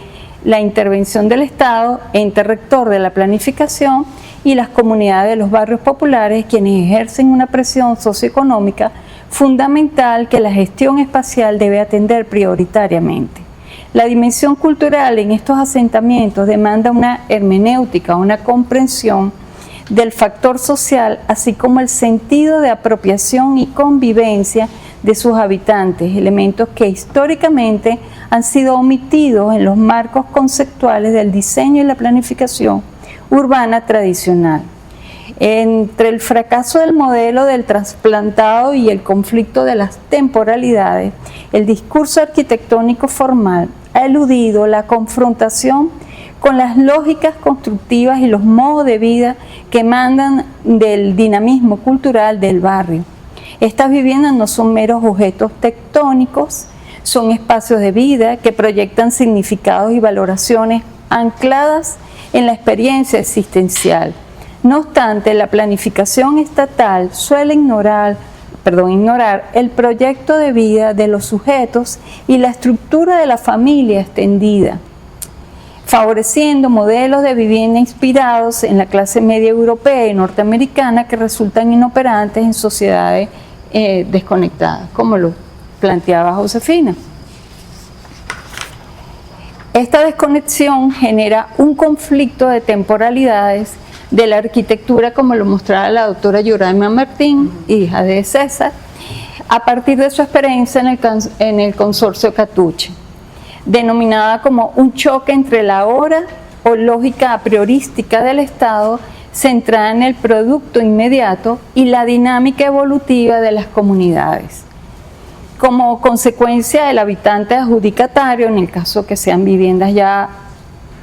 la intervención del Estado, ente rector de la planificación, y las comunidades de los barrios populares, quienes ejercen una presión socioeconómica fundamental que la gestión espacial debe atender prioritariamente. La dimensión cultural en estos asentamientos demanda una hermenéutica, una comprensión del factor social, así como el sentido de apropiación y convivencia de sus habitantes, elementos que históricamente han sido omitidos en los marcos conceptuales del diseño y la planificación urbana tradicional. Entre el fracaso del modelo del trasplantado y el conflicto de las temporalidades, el discurso arquitectónico formal ha eludido la confrontación con las lógicas constructivas y los modos de vida que emandan del dinamismo cultural del barrio. Estas viviendas no son meros objetos tectónicos, son espacios de vida que proyectan significados y valoraciones ancladas en la experiencia existencial. No obstante, la planificación estatal suele ignorar el proyecto de vida de los sujetos y la estructura de la familia extendida, favoreciendo modelos de vivienda inspirados en la clase media europea y norteamericana que resultan inoperantes en sociedades desconectadas, como lo planteaba Josefina. Esta desconexión genera un conflicto de temporalidades de la arquitectura, como lo mostraba la doctora Yuraima Martín, hija de César, a partir de su experiencia en el consorcio Catuche, denominada como un choque entre la hora o lógica apriorística del Estado, centrada en el producto inmediato, y la dinámica evolutiva de las comunidades. Como consecuencia, el habitante adjudicatario, en el caso que sean viviendas ya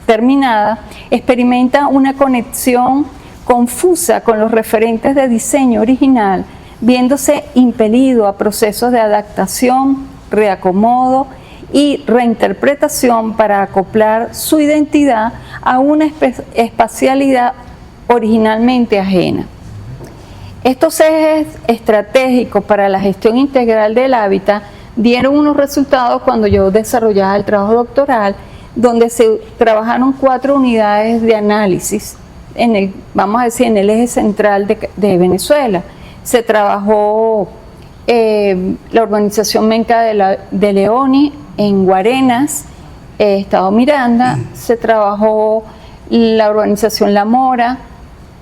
terminada, experimenta una conexión confusa con los referentes de diseño original, viéndose impelido a procesos de adaptación, reacomodo y reinterpretación para acoplar su identidad a una espacialidad originalmente ajena. Estos ejes estratégicos para la gestión integral del hábitat dieron unos resultados cuando yo desarrollaba el trabajo doctoral, donde se trabajaron 4 unidades de análisis en el, vamos a decir, en el eje central de Venezuela. Se trabajó la urbanización Menca de Leoni en Guarenas, Estado Miranda. Se trabajó la urbanización La Mora,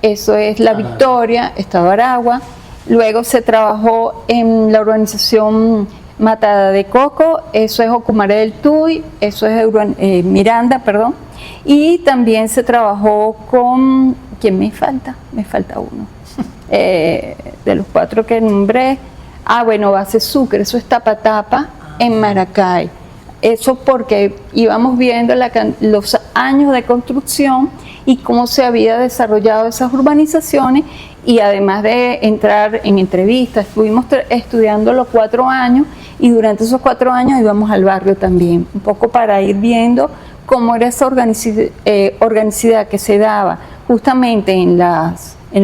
eso es La Victoria, Estado Aragua. Luego se trabajó en la urbanización Matada de Coco, eso es Ocumare del Tuy, eso es Miranda, perdón. Y también se trabajó con, ¿quién me falta? Me falta uno. De los 4 que nombré, bueno, Base Sucre, eso es Tapatapa en Maracay. Eso porque íbamos viendo los años de construcción y cómo se había desarrollado esas urbanizaciones, y además de entrar en entrevistas, estuvimos estudiando los 4 años, y durante esos 4 años íbamos al barrio también, un poco para ir viendo cómo era esa organicidad que se daba justamente en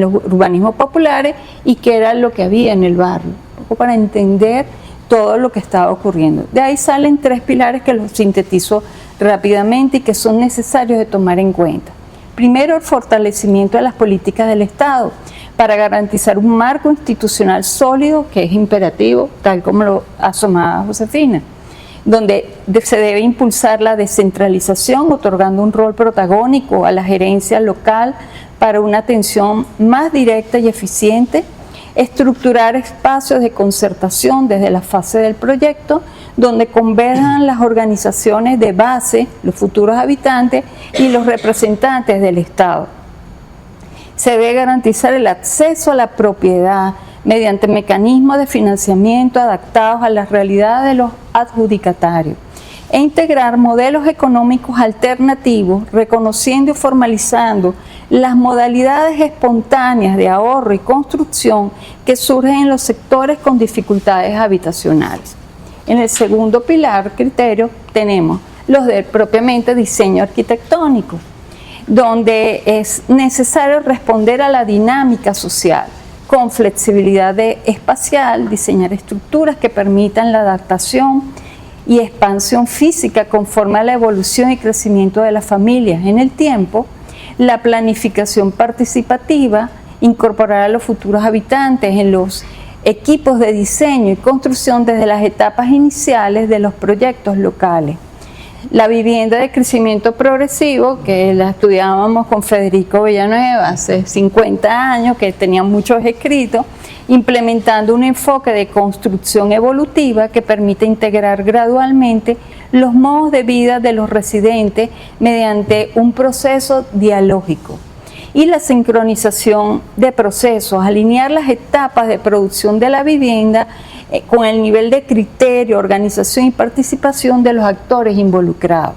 los urbanismos populares y qué era lo que había en el barrio, un poco para entender todo lo que estaba ocurriendo. De ahí salen 3 pilares que los sintetizo rápidamente y que son necesarios de tomar en cuenta. Primero, el fortalecimiento de las políticas del Estado para garantizar un marco institucional sólido, que es imperativo, tal como lo asomaba Josefina, donde se debe impulsar la descentralización, otorgando un rol protagónico a la gerencia local para una atención más directa y eficiente, estructurar espacios de concertación desde la fase del proyecto, donde converjan las organizaciones de base, los futuros habitantes y los representantes del Estado. Se debe garantizar el acceso a la propiedad mediante mecanismos de financiamiento adaptados a las realidades de los adjudicatarios e integrar modelos económicos alternativos, reconociendo y formalizando las modalidades espontáneas de ahorro y construcción que surgen en los sectores con dificultades habitacionales. En el segundo pilar, criterio, tenemos los del propiamente diseño arquitectónico, donde es necesario responder a la dinámica social con flexibilidad espacial, diseñar estructuras que permitan la adaptación y expansión física conforme a la evolución y crecimiento de las familias en el tiempo, la planificación participativa, incorporar a los futuros habitantes en los equipos de diseño y construcción desde las etapas iniciales de los proyectos locales. La vivienda de crecimiento progresivo, que la estudiábamos con Federico Villanueva hace 50 años, que tenía muchos escritos, implementando un enfoque de construcción evolutiva que permite integrar gradualmente los modos de vida de los residentes mediante un proceso dialógico. Y la sincronización de procesos, alinear las etapas de producción de la vivienda con el nivel de criterio, organización y participación de los actores involucrados.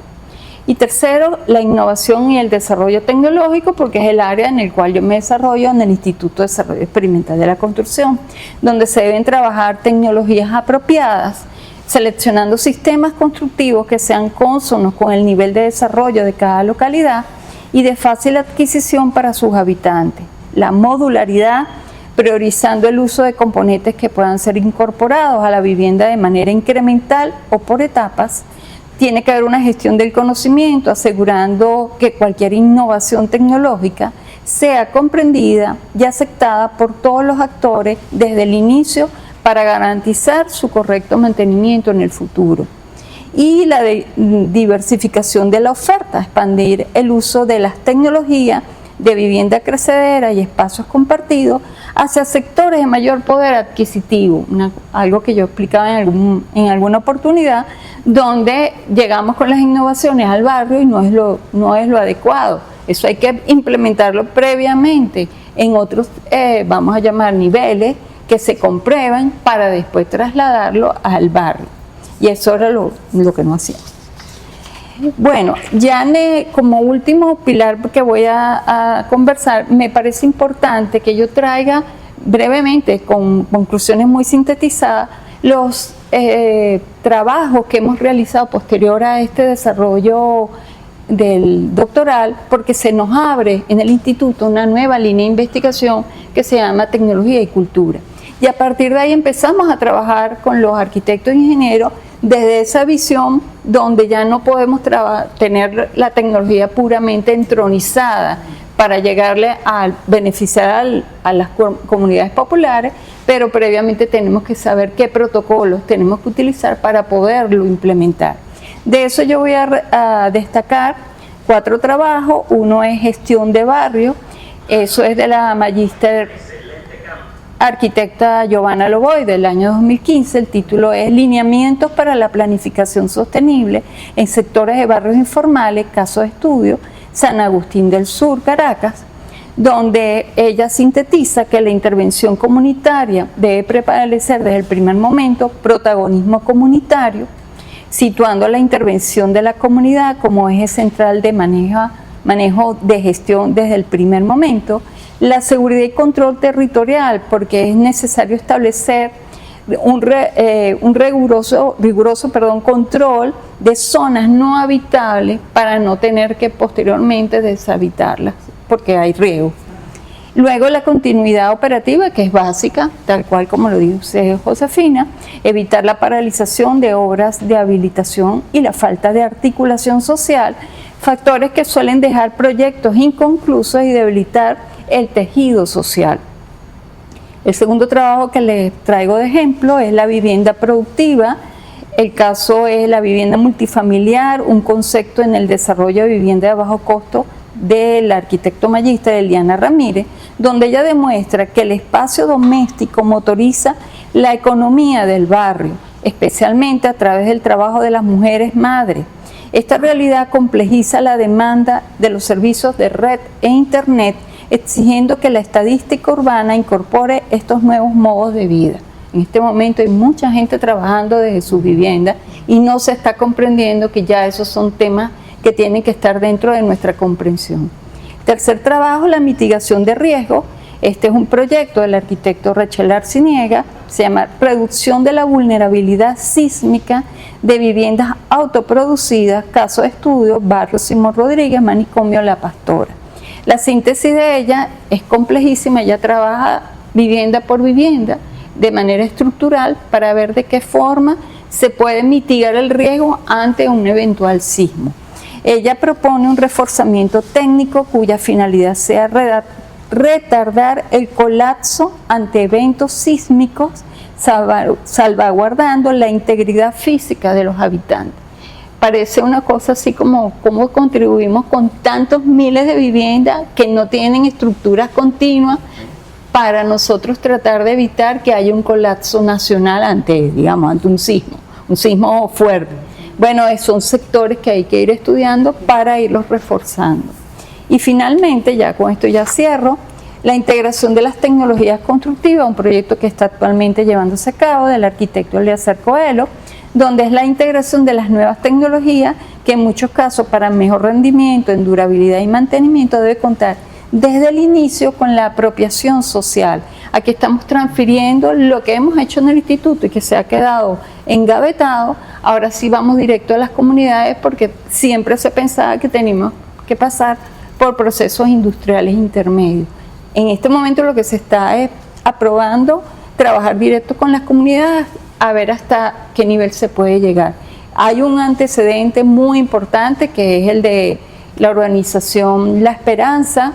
Y tercero, la innovación y el desarrollo tecnológico, porque es el área en el cual yo me desarrollo en el Instituto de Desarrollo Experimental de la Construcción, donde se deben trabajar tecnologías apropiadas, seleccionando sistemas constructivos que sean cónsonos con el nivel de desarrollo de cada localidad y de fácil adquisición para sus habitantes. La modularidad, priorizando el uso de componentes que puedan ser incorporados a la vivienda de manera incremental o por etapas. Tiene que haber una gestión del conocimiento, asegurando que cualquier innovación tecnológica sea comprendida y aceptada por todos los actores desde el inicio para garantizar su correcto mantenimiento en el futuro. Y la diversificación de la oferta, expandir el uso de las tecnologías de vivienda crecedera y espacios compartidos hacia sectores de mayor poder adquisitivo, algo que yo explicaba en alguna oportunidad, donde llegamos con las innovaciones al barrio y no es lo adecuado. Eso hay que implementarlo previamente en otros, vamos a llamar niveles, que se comprueban para después trasladarlo al barrio. Y eso era lo que no hacíamos. Bueno, ya como último pilar que voy a conversar, me parece importante que yo traiga brevemente, con conclusiones muy sintetizadas, los trabajos que hemos realizado posterior a este desarrollo del doctoral, porque se nos abre en el instituto una nueva línea de investigación que se llama Tecnología y Cultura. Y a partir de ahí empezamos a trabajar con los arquitectos e ingenieros desde esa visión donde ya no podemos tener la tecnología puramente entronizada para llegarle a beneficiar a las comunidades populares, pero previamente tenemos que saber qué protocolos tenemos que utilizar para poderlo implementar. De eso yo voy a destacar 4 trabajos. Uno es gestión de barrio, eso es de la magíster arquitecta Giovanna Loboy del año 2015. El título es Lineamientos para la planificación sostenible en sectores de barrios informales, caso de estudio, San Agustín del Sur, Caracas, donde ella sintetiza que la intervención comunitaria debe prevalecer desde el primer momento protagonismo comunitario, situando la intervención de la comunidad como eje central de manejo de gestión desde el primer momento, la seguridad y control territorial, porque es necesario establecer un riguroso control de zonas no habitables para no tener que posteriormente deshabitarlas, porque hay riesgo. Luego la continuidad operativa, que es básica, tal cual como lo dice Josefina, evitar la paralización de obras de habilitación y la falta de articulación social, factores que suelen dejar proyectos inconclusos y debilitar el tejido social. El segundo trabajo que les traigo de ejemplo es la vivienda productiva. El caso es la vivienda multifamiliar, un concepto en el desarrollo de vivienda de bajo costo del arquitecto magista Eliana Ramírez, donde ella demuestra que el espacio doméstico motoriza la economía del barrio, especialmente a través del trabajo de las mujeres madres. Esta realidad complejiza la demanda de los servicios de red e internet, exigiendo que la estadística urbana incorpore estos nuevos modos de vida. En este momento hay mucha gente trabajando desde sus viviendas y no se está comprendiendo que ya esos son temas que tienen que estar dentro de nuestra comprensión. Tercer trabajo, la mitigación de riesgo. Este es un proyecto del arquitecto Rachel Arciniega, se llama Reducción de la vulnerabilidad sísmica de viviendas autoproducidas, caso de estudio, Barrio Simón Rodríguez, Manicomio La Pastora. La síntesis de ella es complejísima, ella trabaja vivienda por vivienda, de manera estructural para ver de qué forma se puede mitigar el riesgo ante un eventual sismo. Ella propone un reforzamiento técnico cuya finalidad sea retardar el colapso ante eventos sísmicos, salvaguardando la integridad física de los habitantes. Parece una cosa así como cómo contribuimos con tantos miles de viviendas que no tienen estructuras continuas, para nosotros tratar de evitar que haya un colapso nacional ante un sismo fuerte. Bueno, son sectores que hay que ir estudiando para irlos reforzando. Y finalmente, ya con esto ya cierro, la integración de las tecnologías constructivas, un proyecto que está actualmente llevándose a cabo del arquitecto Eliezer Coelho, donde es la integración de las nuevas tecnologías que en muchos casos para mejor rendimiento, en durabilidad y mantenimiento debe contar desde el inicio con la apropiación social. Aquí estamos transfiriendo lo que hemos hecho en el instituto y que se ha quedado engavetado. Ahora sí vamos directo a las comunidades porque siempre se pensaba que teníamos que pasar por procesos industriales intermedios. En este momento lo que se está es aprobando trabajar directo con las comunidades a ver hasta qué nivel se puede llegar. Hay un antecedente muy importante que es el de la urbanización La Esperanza,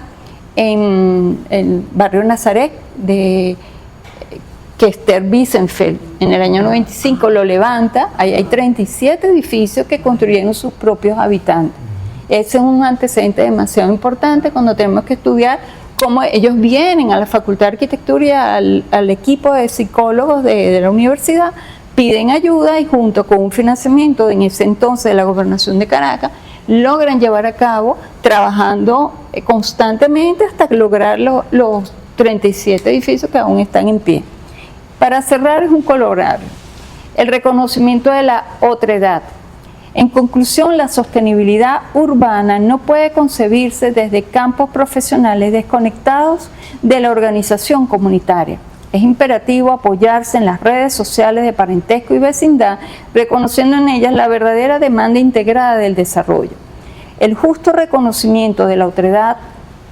en el barrio Nazaret, que Esther Wiesenfeld en el año 95 lo levanta. Ahí hay 37 edificios que construyeron sus propios habitantes. Ese es un antecedente demasiado importante cuando tenemos que estudiar cómo ellos vienen a la Facultad de Arquitectura y al equipo de psicólogos de la universidad, piden ayuda y junto con un financiamiento en ese entonces de la Gobernación de Caracas, logran llevar a cabo, trabajando constantemente hasta lograr los 37 edificios que aún están en pie. Para cerrar, es un colorario: el reconocimiento de la otredad. En conclusión, la sostenibilidad urbana no puede concebirse desde campos profesionales desconectados de la organización comunitaria. Es imperativo apoyarse en las redes sociales de parentesco y vecindad, reconociendo en ellas la verdadera demanda integrada del desarrollo. El justo reconocimiento de la otredad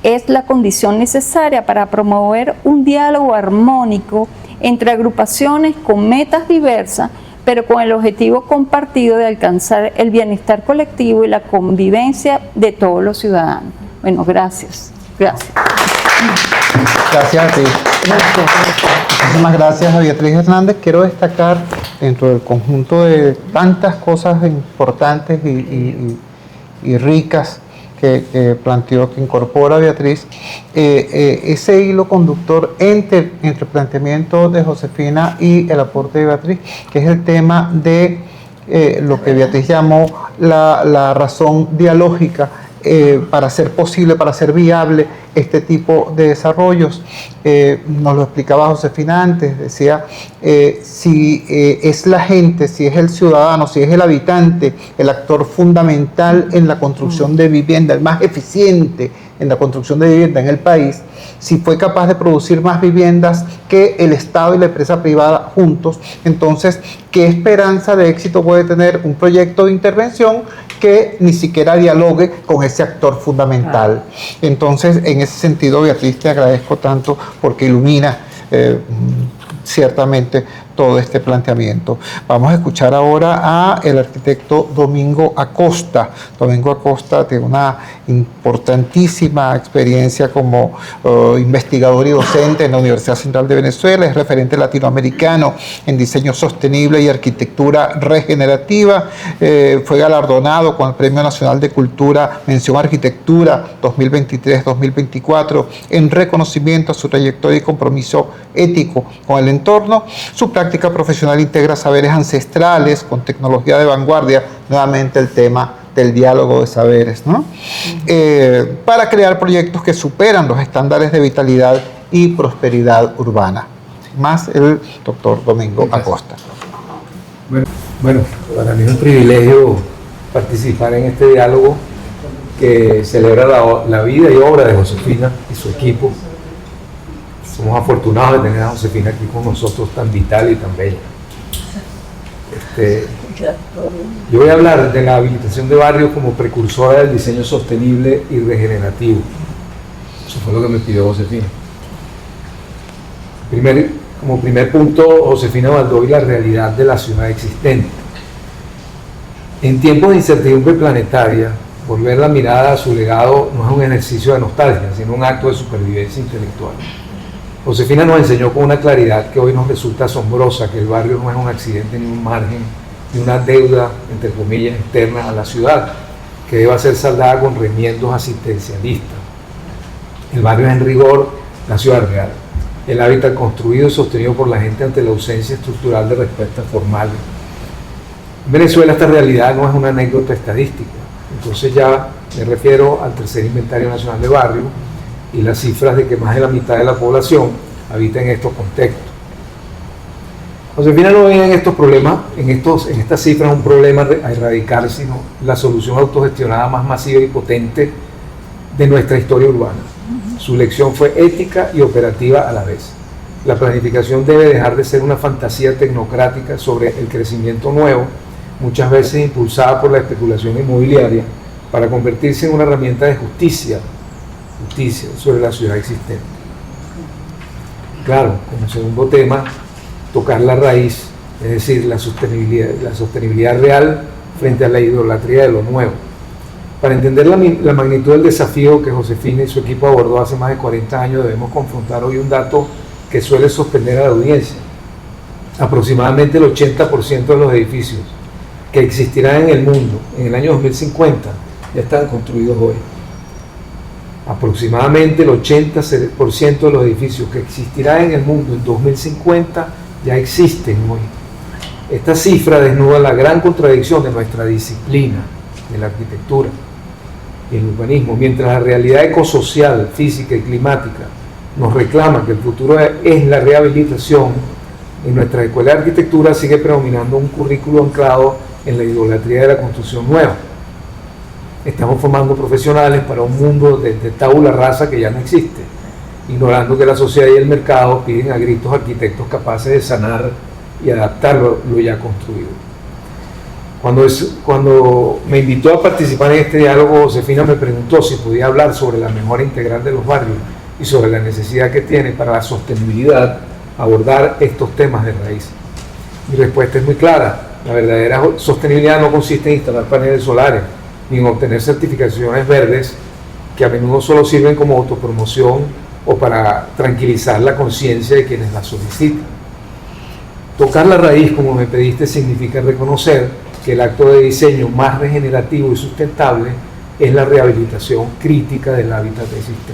es la condición necesaria para promover un diálogo armónico entre agrupaciones con metas diversas, pero con el objetivo compartido de alcanzar el bienestar colectivo y la convivencia de todos los ciudadanos. Bueno, gracias. Gracias. Gracias a ti. Muchísimas gracias a Beatriz Hernández. Quiero destacar, dentro del conjunto de tantas cosas importantes y ricas que planteó, que incorpora Beatriz, ese hilo conductor entre el planteamiento de Josefina y el aporte de Beatriz, que es el tema de lo que Beatriz llamó la razón dialógica, para ser posible, para ser viable este tipo de desarrollos. Nos lo explicaba Josefina antes, decía, si es la gente, si es el ciudadano, si es el habitante, el actor fundamental en la construcción de vivienda, el más eficiente en la construcción de vivienda en el país, si fue capaz de producir más viviendas que el Estado y la empresa privada juntos, entonces, ¿qué esperanza de éxito puede tener un proyecto de intervención que ni siquiera dialogue con ese actor fundamental? Entonces, en ese sentido, Beatriz, te agradezco tanto porque ilumina ciertamente todo este planteamiento. Vamos a escuchar ahora a el arquitecto Domingo Acosta. Domingo Acosta tiene una importantísima experiencia como investigador y docente en la Universidad Central de Venezuela, es referente latinoamericano en diseño sostenible y arquitectura regenerativa, fue galardonado con el Premio Nacional de Cultura Mención Arquitectura 2023-2024 en reconocimiento a su trayectoria y compromiso ético con el entorno. Su práctica profesional integra saberes ancestrales con tecnología de vanguardia, nuevamente el tema del diálogo de saberes, ¿no? Para crear proyectos que superan los estándares de vitalidad y prosperidad urbana. Sin más, el doctor Domingo Acosta. Bueno, para mí es un privilegio participar en este diálogo que celebra la vida y obra de Josefina y su equipo. Somos afortunados de tener a Josefina aquí con nosotros, tan vital y tan bella. Yo voy a hablar de la habilitación de barrios como precursora del diseño sostenible y regenerativo. Eso fue lo que me pidió Josefina. Como primer punto, Josefina evaluó la realidad de la ciudad existente. En tiempos de incertidumbre planetaria, volver la mirada a su legado no es un ejercicio de nostalgia, sino un acto de supervivencia intelectual. Josefina nos enseñó con una claridad que hoy nos resulta asombrosa, que el barrio no es un accidente ni un margen, ni una deuda, entre comillas, externa a la ciudad, que deba ser saldada con remiendos asistencialistas. El barrio es en rigor la ciudad real, el hábitat construido y sostenido por la gente ante la ausencia estructural de respuestas formales. En Venezuela esta realidad no es una anécdota estadística, entonces ya me refiero al tercer inventario nacional de barrios, y las cifras de que más de la mitad de la población habita en estos contextos. Josefina no veía en estos problemas, en estas cifras, un problema a erradicar, sino la solución autogestionada más masiva y potente de nuestra historia urbana. Su lección fue ética y operativa a la vez. La planificación debe dejar de ser una fantasía tecnocrática sobre el crecimiento nuevo, muchas veces impulsada por la especulación inmobiliaria, para convertirse en una herramienta de justicia sobre la ciudad existente. Claro, como segundo tema, tocar la raíz, es decir, la sostenibilidad real frente a la idolatría de lo nuevo. Para entender la magnitud del desafío que Josefina y su equipo abordó hace más de 40 años, debemos confrontar hoy un dato que suele sorprender a la audiencia. Aproximadamente el 80% de los edificios que existirán en el mundo en el año 2050 ya están construidos hoy. Aproximadamente el 80% de los edificios que existirán en el mundo en 2050 ya existen hoy. Esta cifra desnuda la gran contradicción de nuestra disciplina, de la arquitectura y el urbanismo. Mientras la realidad ecosocial, física y climática nos reclama que el futuro es la rehabilitación, en nuestra escuela de arquitectura sigue predominando un currículo anclado en la idolatría de la construcción nueva. Estamos formando profesionales para un mundo de tabula rasa que ya no existe, ignorando que la sociedad y el mercado piden a gritos arquitectos capaces de sanar y adaptar lo ya construido. Cuando me invitó a participar en este diálogo, Josefina me preguntó si podía hablar sobre la mejora integral de los barrios y sobre la necesidad que tiene para la sostenibilidad abordar estos temas de raíz. Mi respuesta es muy clara. La verdadera sostenibilidad no consiste en instalar paneles solares ni en obtener certificaciones verdes que a menudo solo sirven como autopromoción o para tranquilizar la conciencia de quienes la solicitan. Tocar la raíz, como me pediste, significa reconocer que el acto de diseño más regenerativo y sustentable es la rehabilitación crítica del hábitat existente.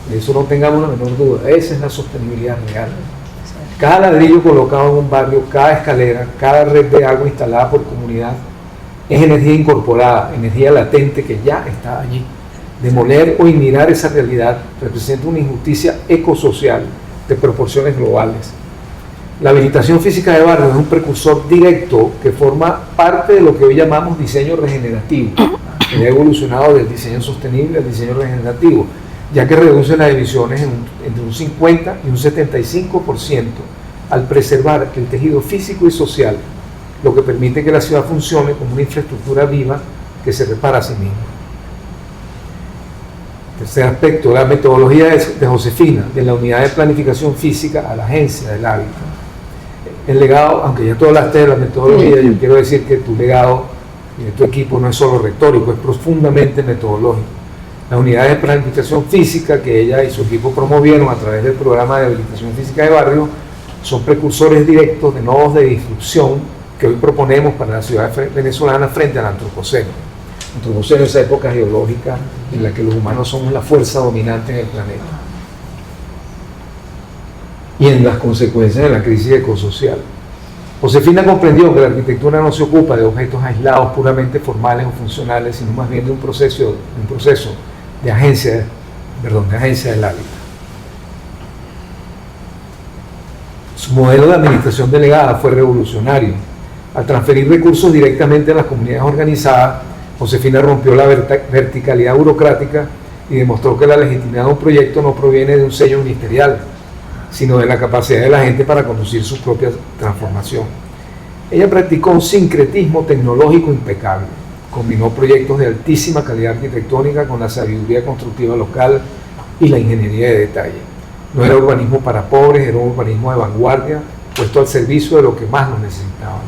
De eso no tengamos la menor duda. Esa es la sostenibilidad real. Cada ladrillo colocado en un barrio, cada escalera, cada red de agua instalada por comunidad es energía incorporada, energía latente que ya está allí. Demoler o ignorar esa realidad representa una injusticia ecosocial de proporciones globales. La habilitación física de barrios es un precursor directo que forma parte de lo que hoy llamamos diseño regenerativo, que ha evolucionado del diseño sostenible al diseño regenerativo. ya que reduce las emisiones entre un 50 y un 75% al preservar el tejido físico y social, lo que permite que la ciudad funcione como una infraestructura viva que se repara a sí misma. Tercer aspecto, la metodología de Josefina, de la unidad de planificación física a la agencia del hábitat. El legado, aunque ya tú hablaste de la metodología, yo quiero decir que tu legado y de tu equipo no es solo retórico, es profundamente metodológico. Las unidades de planificación física que ella y su equipo promovieron a través del programa de habilitación física de barrio son precursores directos de nodos de disrupción que hoy proponemos para la ciudad venezolana frente al antropoceno. Antropoceno es esa época geológica en la que los humanos somos la fuerza dominante en el planeta. Y en las consecuencias de la crisis ecosocial. Josefina comprendió que la arquitectura no se ocupa de objetos aislados puramente formales o funcionales, sino más bien de un proceso de agencia del hábitat. Su modelo de administración delegada fue revolucionario. Al transferir recursos directamente a las comunidades organizadas, Josefina rompió la verticalidad burocrática y demostró que la legitimidad de un proyecto no proviene de un sello ministerial, sino de la capacidad de la gente para conducir su propia transformación. Ella practicó un sincretismo tecnológico impecable. Combinó proyectos de altísima calidad arquitectónica con la sabiduría constructiva local y la ingeniería de detalle. No era urbanismo para pobres, era un urbanismo de vanguardia, puesto al servicio de lo que más lo necesitaban.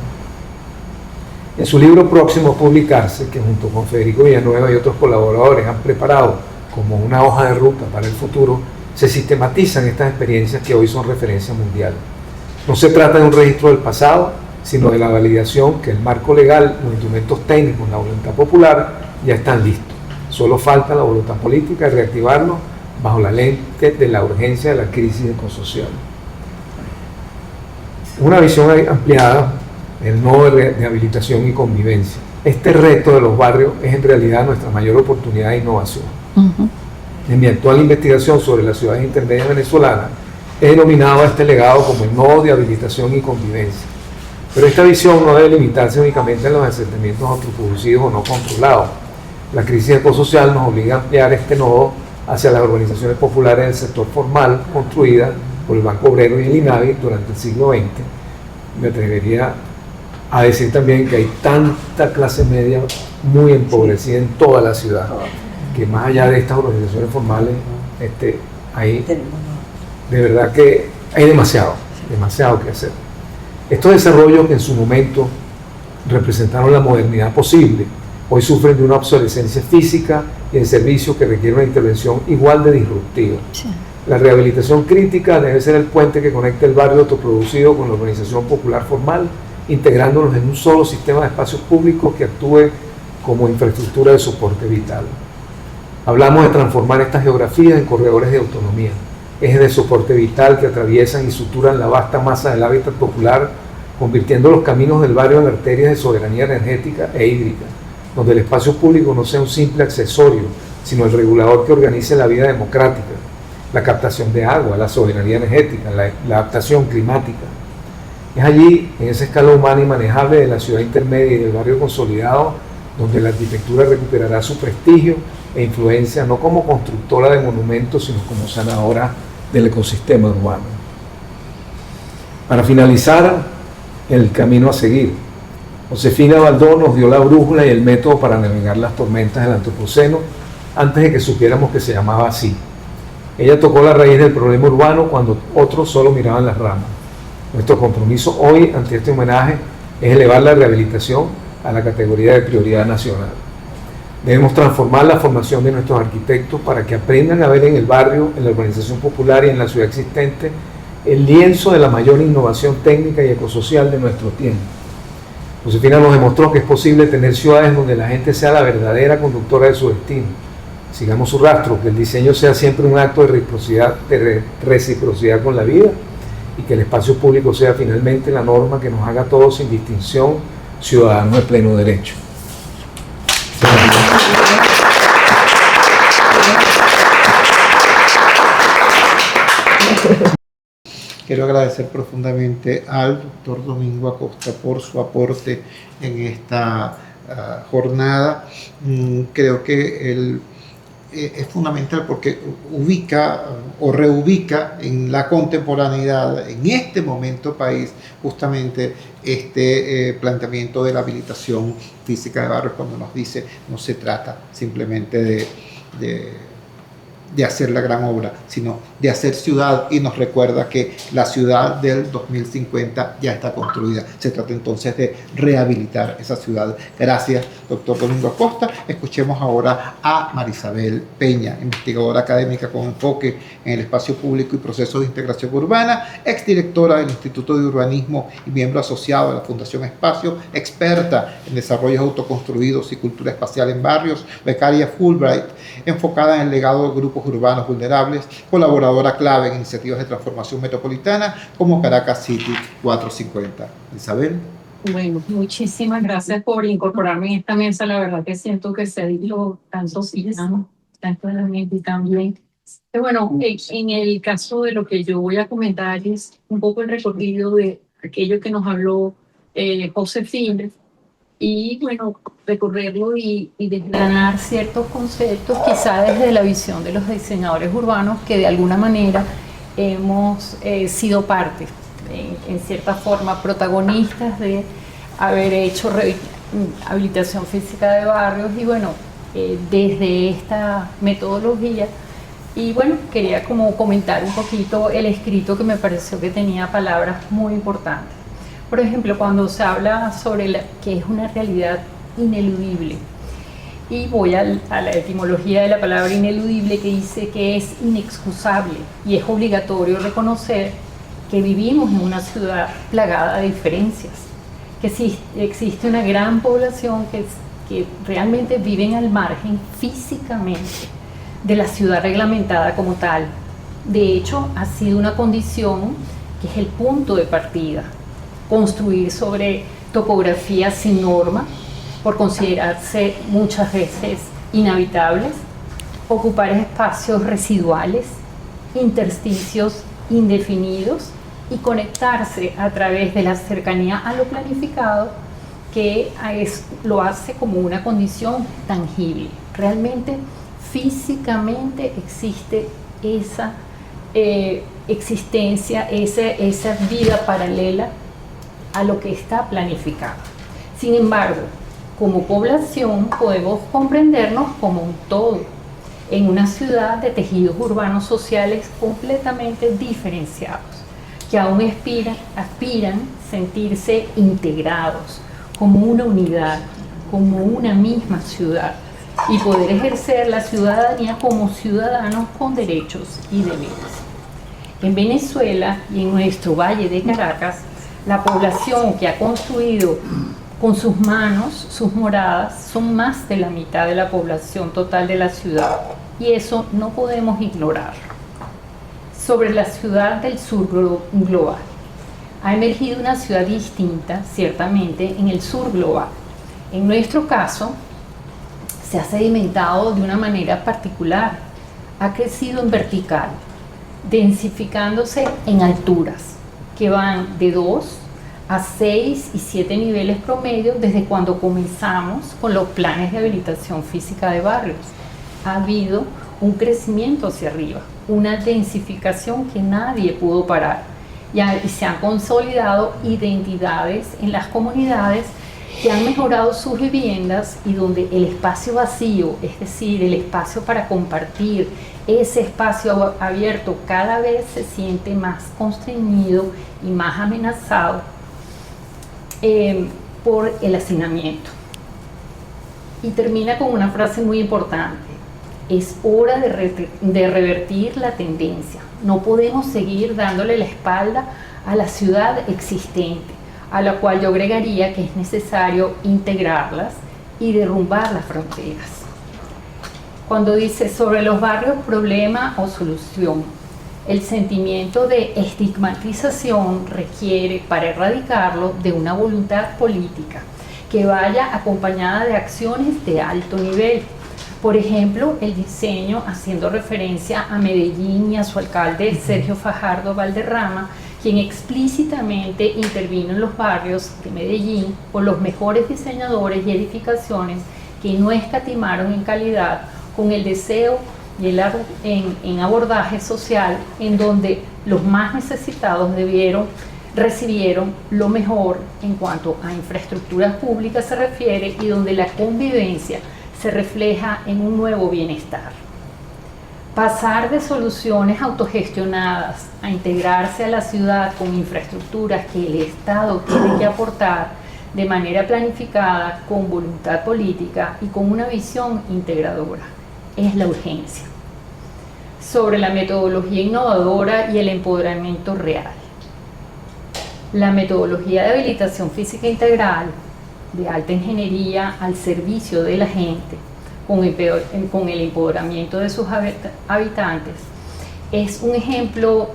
En su libro próximo a publicarse, que junto con Federico Villanueva y otros colaboradores han preparado como una hoja de ruta para el futuro, se sistematizan estas experiencias que hoy son referencia mundial. No se trata de un registro del pasado, sino de la validación que el marco legal, los instrumentos técnicos, la voluntad popular ya están listos. Solo falta la voluntad política de reactivarlos bajo la lente de la urgencia de la crisis ecosocial. Una visión ampliada, el nodo de rehabilitación y convivencia. Este reto de los barrios es en realidad nuestra mayor oportunidad de innovación. En mi actual investigación sobre las ciudades intermedias venezolanas, he denominado a este legado como el nodo de habilitación y convivencia. Pero esta visión no debe limitarse únicamente a los asentamientos autoproducidos o no controlados. La crisis ecosocial nos obliga a ampliar este nodo hacia las organizaciones populares del sector formal construidas por el Banco Obrero y el INAVI durante el siglo XX. Me atrevería a decir también que hay tanta clase media muy empobrecida en toda la ciudad, que más allá de estas organizaciones formales, hay de verdad que hay demasiado que hacer. Estos desarrollos que en su momento representaron la modernidad posible, hoy sufren de una obsolescencia física y en servicios que requieren una intervención igual de disruptiva. Sí. La rehabilitación crítica debe ser el puente que conecte el barrio autoproducido con la organización popular formal, integrándolos en un solo sistema de espacios públicos que actúe como infraestructura de soporte vital. Hablamos de transformar estas geografías en corredores de autonomía, ejes de soporte vital que atraviesan y suturan la vasta masa del hábitat popular, convirtiendo los caminos del barrio en arterias de soberanía energética e hídrica, donde el espacio público no sea un simple accesorio, sino el regulador que organice la vida democrática, la captación de agua, la soberanía energética, la adaptación climática. Es allí, en esa escala humana y manejable de la ciudad intermedia y del barrio consolidado, donde la arquitectura recuperará su prestigio e influencia no como constructora de monumentos, sino como sanadora del ecosistema urbano. Para finalizar, el camino a seguir. Josefina Baldó nos dio la brújula y el método para navegar las tormentas del antropoceno antes de que supiéramos que se llamaba así. Ella tocó la raíz del problema urbano cuando otros solo miraban las ramas. Nuestro compromiso hoy ante este homenaje es elevar la rehabilitación a la categoría de prioridad nacional. Debemos transformar la formación de nuestros arquitectos para que aprendan a ver en el barrio, en la urbanización popular y en la ciudad existente el lienzo de la mayor innovación técnica y ecosocial de nuestro tiempo. Josefina nos demostró que es posible tener ciudades donde la gente sea la verdadera conductora de su destino. Sigamos su rastro, que el diseño sea siempre un acto de reciprocidad con la vida y que el espacio público sea finalmente la norma que nos haga a todos sin distinción ciudadanos de pleno derecho. Quiero agradecer profundamente al doctor Domingo Acosta por su aporte en esta jornada. Creo que es fundamental porque ubica o reubica en la contemporaneidad, en este momento país, justamente este planteamiento de la habilitación física de barrios, cuando nos dice no se trata simplemente de hacer la gran obra, sino de hacer ciudad, y nos recuerda que la ciudad del 2050 ya está construida. Se trata entonces de rehabilitar esa ciudad. Gracias, doctor Domingo Acosta. Escuchemos ahora a Marisabel Peña, investigadora académica con enfoque en el espacio público y procesos de integración urbana, exdirectora del Instituto de Urbanismo y miembro asociado de la Fundación Espacio, experta en desarrollos autoconstruidos y cultura espacial en barrios, becaria Fulbright, enfocada en el legado de grupos urbanos vulnerables, colaboradora clave en iniciativas de transformación metropolitana como Caracas City 450. Isabel. Bueno, muchísimas gracias por incorporarme en esta mesa. La verdad que siento que se dijo tanto ciudadano, tan claramente y también. Bueno, en el caso de lo que yo voy a comentar es un poco el recorrido de aquello que nos habló Josefina, y bueno, recorrerlo y desgranar ciertos conceptos, quizá desde la visión de los diseñadores urbanos que de alguna manera hemos sido parte, en cierta forma, protagonistas de haber hecho habilitación física de barrios, y bueno, desde esta metodología. Y bueno, quería como comentar un poquito el escrito que me pareció que tenía palabras muy importantes. Por ejemplo, cuando se habla sobre que es una realidad ineludible, y voy a la etimología de la palabra ineludible, que dice que es inexcusable y es obligatorio reconocer que vivimos en una ciudad plagada de diferencias, que existe una gran población que realmente viven al margen físicamente de la ciudad reglamentada como tal. De hecho, ha sido una condición que es el punto de partida. Construir sobre topografía sin norma, por considerarse muchas veces inhabitables, ocupar espacios residuales, intersticios indefinidos, y conectarse a través de la cercanía a lo planificado, que lo hace como una condición tangible. Realmente, físicamente existe esa existencia, esa vida paralela a lo que está planificado. Sin embargo, como población podemos comprendernos como un todo, en una ciudad de tejidos urbanos sociales completamente diferenciados, que aún aspiran sentirse integrados como una unidad, como una misma ciudad, y poder ejercer la ciudadanía como ciudadanos con derechos y deberes. En Venezuela y en nuestro Valle de Caracas, la población que ha construido con sus manos sus moradas son más de la mitad de la población total de la ciudad, y eso no podemos ignorarlo. Sobre la ciudad del sur global, ha emergido una ciudad distinta, ciertamente, en el sur global. En nuestro caso, se ha sedimentado de una manera particular, ha crecido en vertical, densificándose en alturas que van de 2 a 6 y 7 niveles promedio desde cuando comenzamos con los planes de habilitación física de barrios. Ha habido un crecimiento hacia arriba, una densificación que nadie pudo parar, y se han consolidado identidades en las comunidades que han mejorado sus viviendas, y donde el espacio vacío, es decir, el espacio para compartir, ese espacio abierto, cada vez se siente más constreñido y más amenazado por el hacinamiento. Y termina con una frase muy importante: es hora de revertir la tendencia. No podemos seguir dándole la espalda a la ciudad existente, a la cual yo agregaría que es necesario integrarlas y derrumbar las fronteras. Cuando dice sobre los barrios problema o solución, el sentimiento de estigmatización requiere, para erradicarlo, de una voluntad política que vaya acompañada de acciones de alto nivel. Por ejemplo, el diseño, haciendo referencia a Medellín y a su alcalde Sergio Fajardo Valderrama, quien explícitamente intervino en los barrios de Medellín con los mejores diseñadores y edificaciones que no escatimaron en calidad, con el deseo y en abordaje social en donde los más necesitados recibieron lo mejor en cuanto a infraestructuras públicas se refiere y donde la convivencia se refleja en un nuevo bienestar. Pasar de soluciones autogestionadas a integrarse a la ciudad con infraestructuras que el Estado tiene que aportar de manera planificada, con voluntad política y con una visión integradora, es la urgencia. Sobre la metodología innovadora y el empoderamiento real. La metodología de habilitación física integral de alta ingeniería al servicio de la gente, con el empoderamiento de sus habitantes, es un ejemplo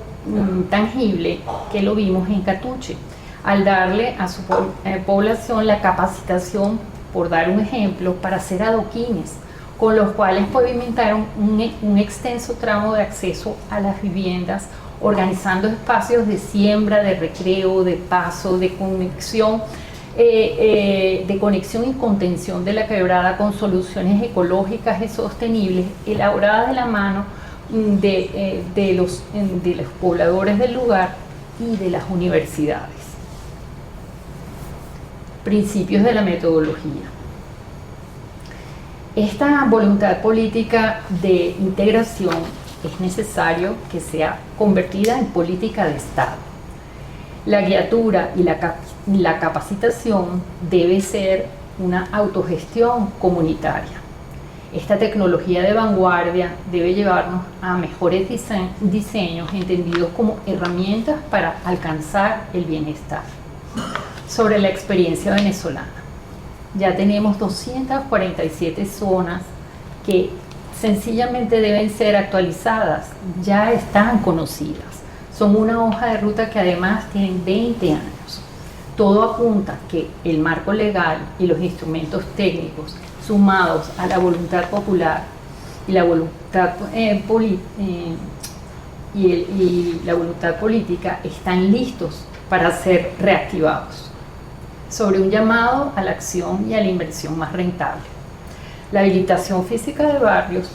tangible que lo vimos en Catuche, al darle a su población la capacitación, por dar un ejemplo, para hacer adoquines, con los cuales pavimentaron un extenso tramo de acceso a las viviendas, organizando espacios de siembra, de recreo, de paso, de conexión y contención de la quebrada con soluciones ecológicas y sostenibles elaboradas de la mano de los pobladores del lugar y de las universidades. Principios de la metodología. Esta voluntad política de integración es necesario que sea convertida en política de Estado. La guiatura y la capacitación debe ser una autogestión comunitaria. Esta tecnología de vanguardia debe llevarnos a mejores diseños entendidos como herramientas para alcanzar el bienestar. Sobre la experiencia venezolana. Ya tenemos 247 zonas que sencillamente deben ser actualizadas, ya están conocidas. Son una hoja de ruta que además tienen 20 años. Todo apunta que el marco legal y los instrumentos técnicos, sumados a la voluntad popular y la voluntad, la voluntad política, están listos para ser reactivados. Sobre un llamado a la acción y a la inversión más rentable. La habilitación física de barrios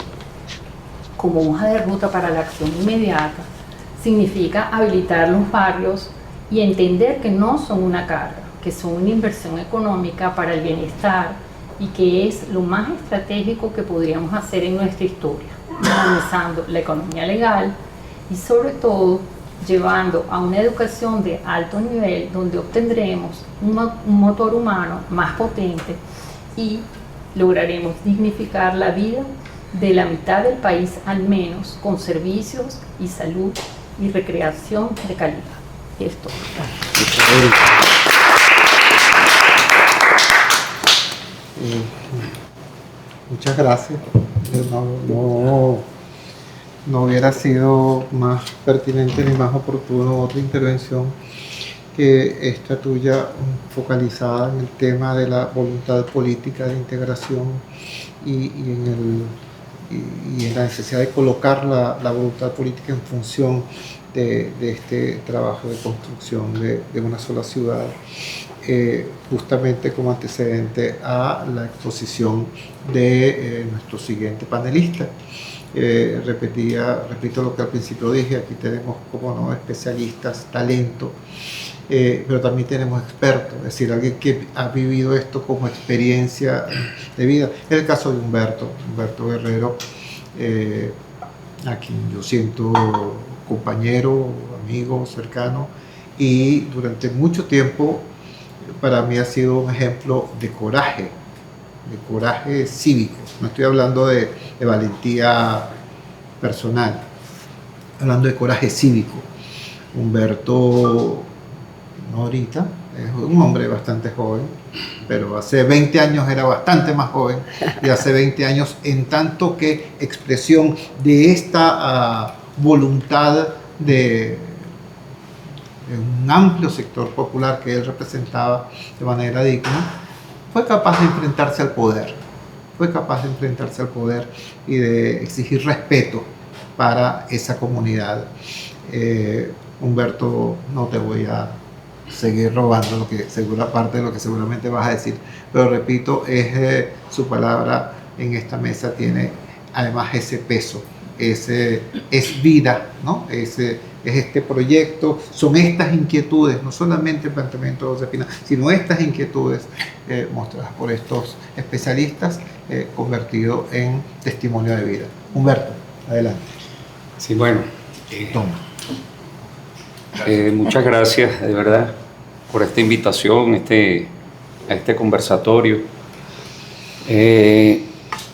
como hoja de ruta para la acción inmediata significa habilitar los barrios y entender que no son una carga, que son una inversión económica para el bienestar y que es lo más estratégico que podríamos hacer en nuestra historia, dinamizando la economía legal y sobre todo llevando a una educación de alto nivel donde obtendremos un motor humano más potente y lograremos dignificar la vida de la mitad del país al menos con servicios y salud y recreación de calidad. Esto. Muchas gracias. No hubiera sido más pertinente ni más oportuno otra intervención que esta tuya, focalizada en el tema de la voluntad política de integración y en la necesidad de colocar la voluntad política en función de este trabajo de construcción de una sola ciudad, justamente como antecedente a la exposición de nuestro siguiente panelista. Repito lo que al principio dije, aquí tenemos, como no, especialistas, talento, pero también tenemos expertos, es decir, alguien que ha vivido esto como experiencia de vida. Es el caso de Humberto Guerrero, a quien yo siento compañero, amigo, cercano, y durante mucho tiempo para mí ha sido un ejemplo de coraje cívico. No estoy hablando de valentía personal, hablando de coraje cívico. Humberto, no ahorita, es un hombre bastante joven, pero hace 20 años era bastante más joven, y hace 20 años en tanto que expresión de esta voluntad de un amplio sector popular que él representaba de manera digna, fue capaz de enfrentarse al poder, y de exigir respeto para esa comunidad. Humberto, no te voy a seguir robando parte de lo que seguramente vas a decir, pero repito, su palabra en esta mesa tiene además ese peso, es vida, ¿no? Es este proyecto, son estas inquietudes, no solamente el planteamiento de Josefina, sino estas inquietudes mostradas por estos especialistas convertido en testimonio de vida. Humberto, adelante. Sí, bueno. Toma. Muchas gracias, de verdad, por esta invitación, a este conversatorio. De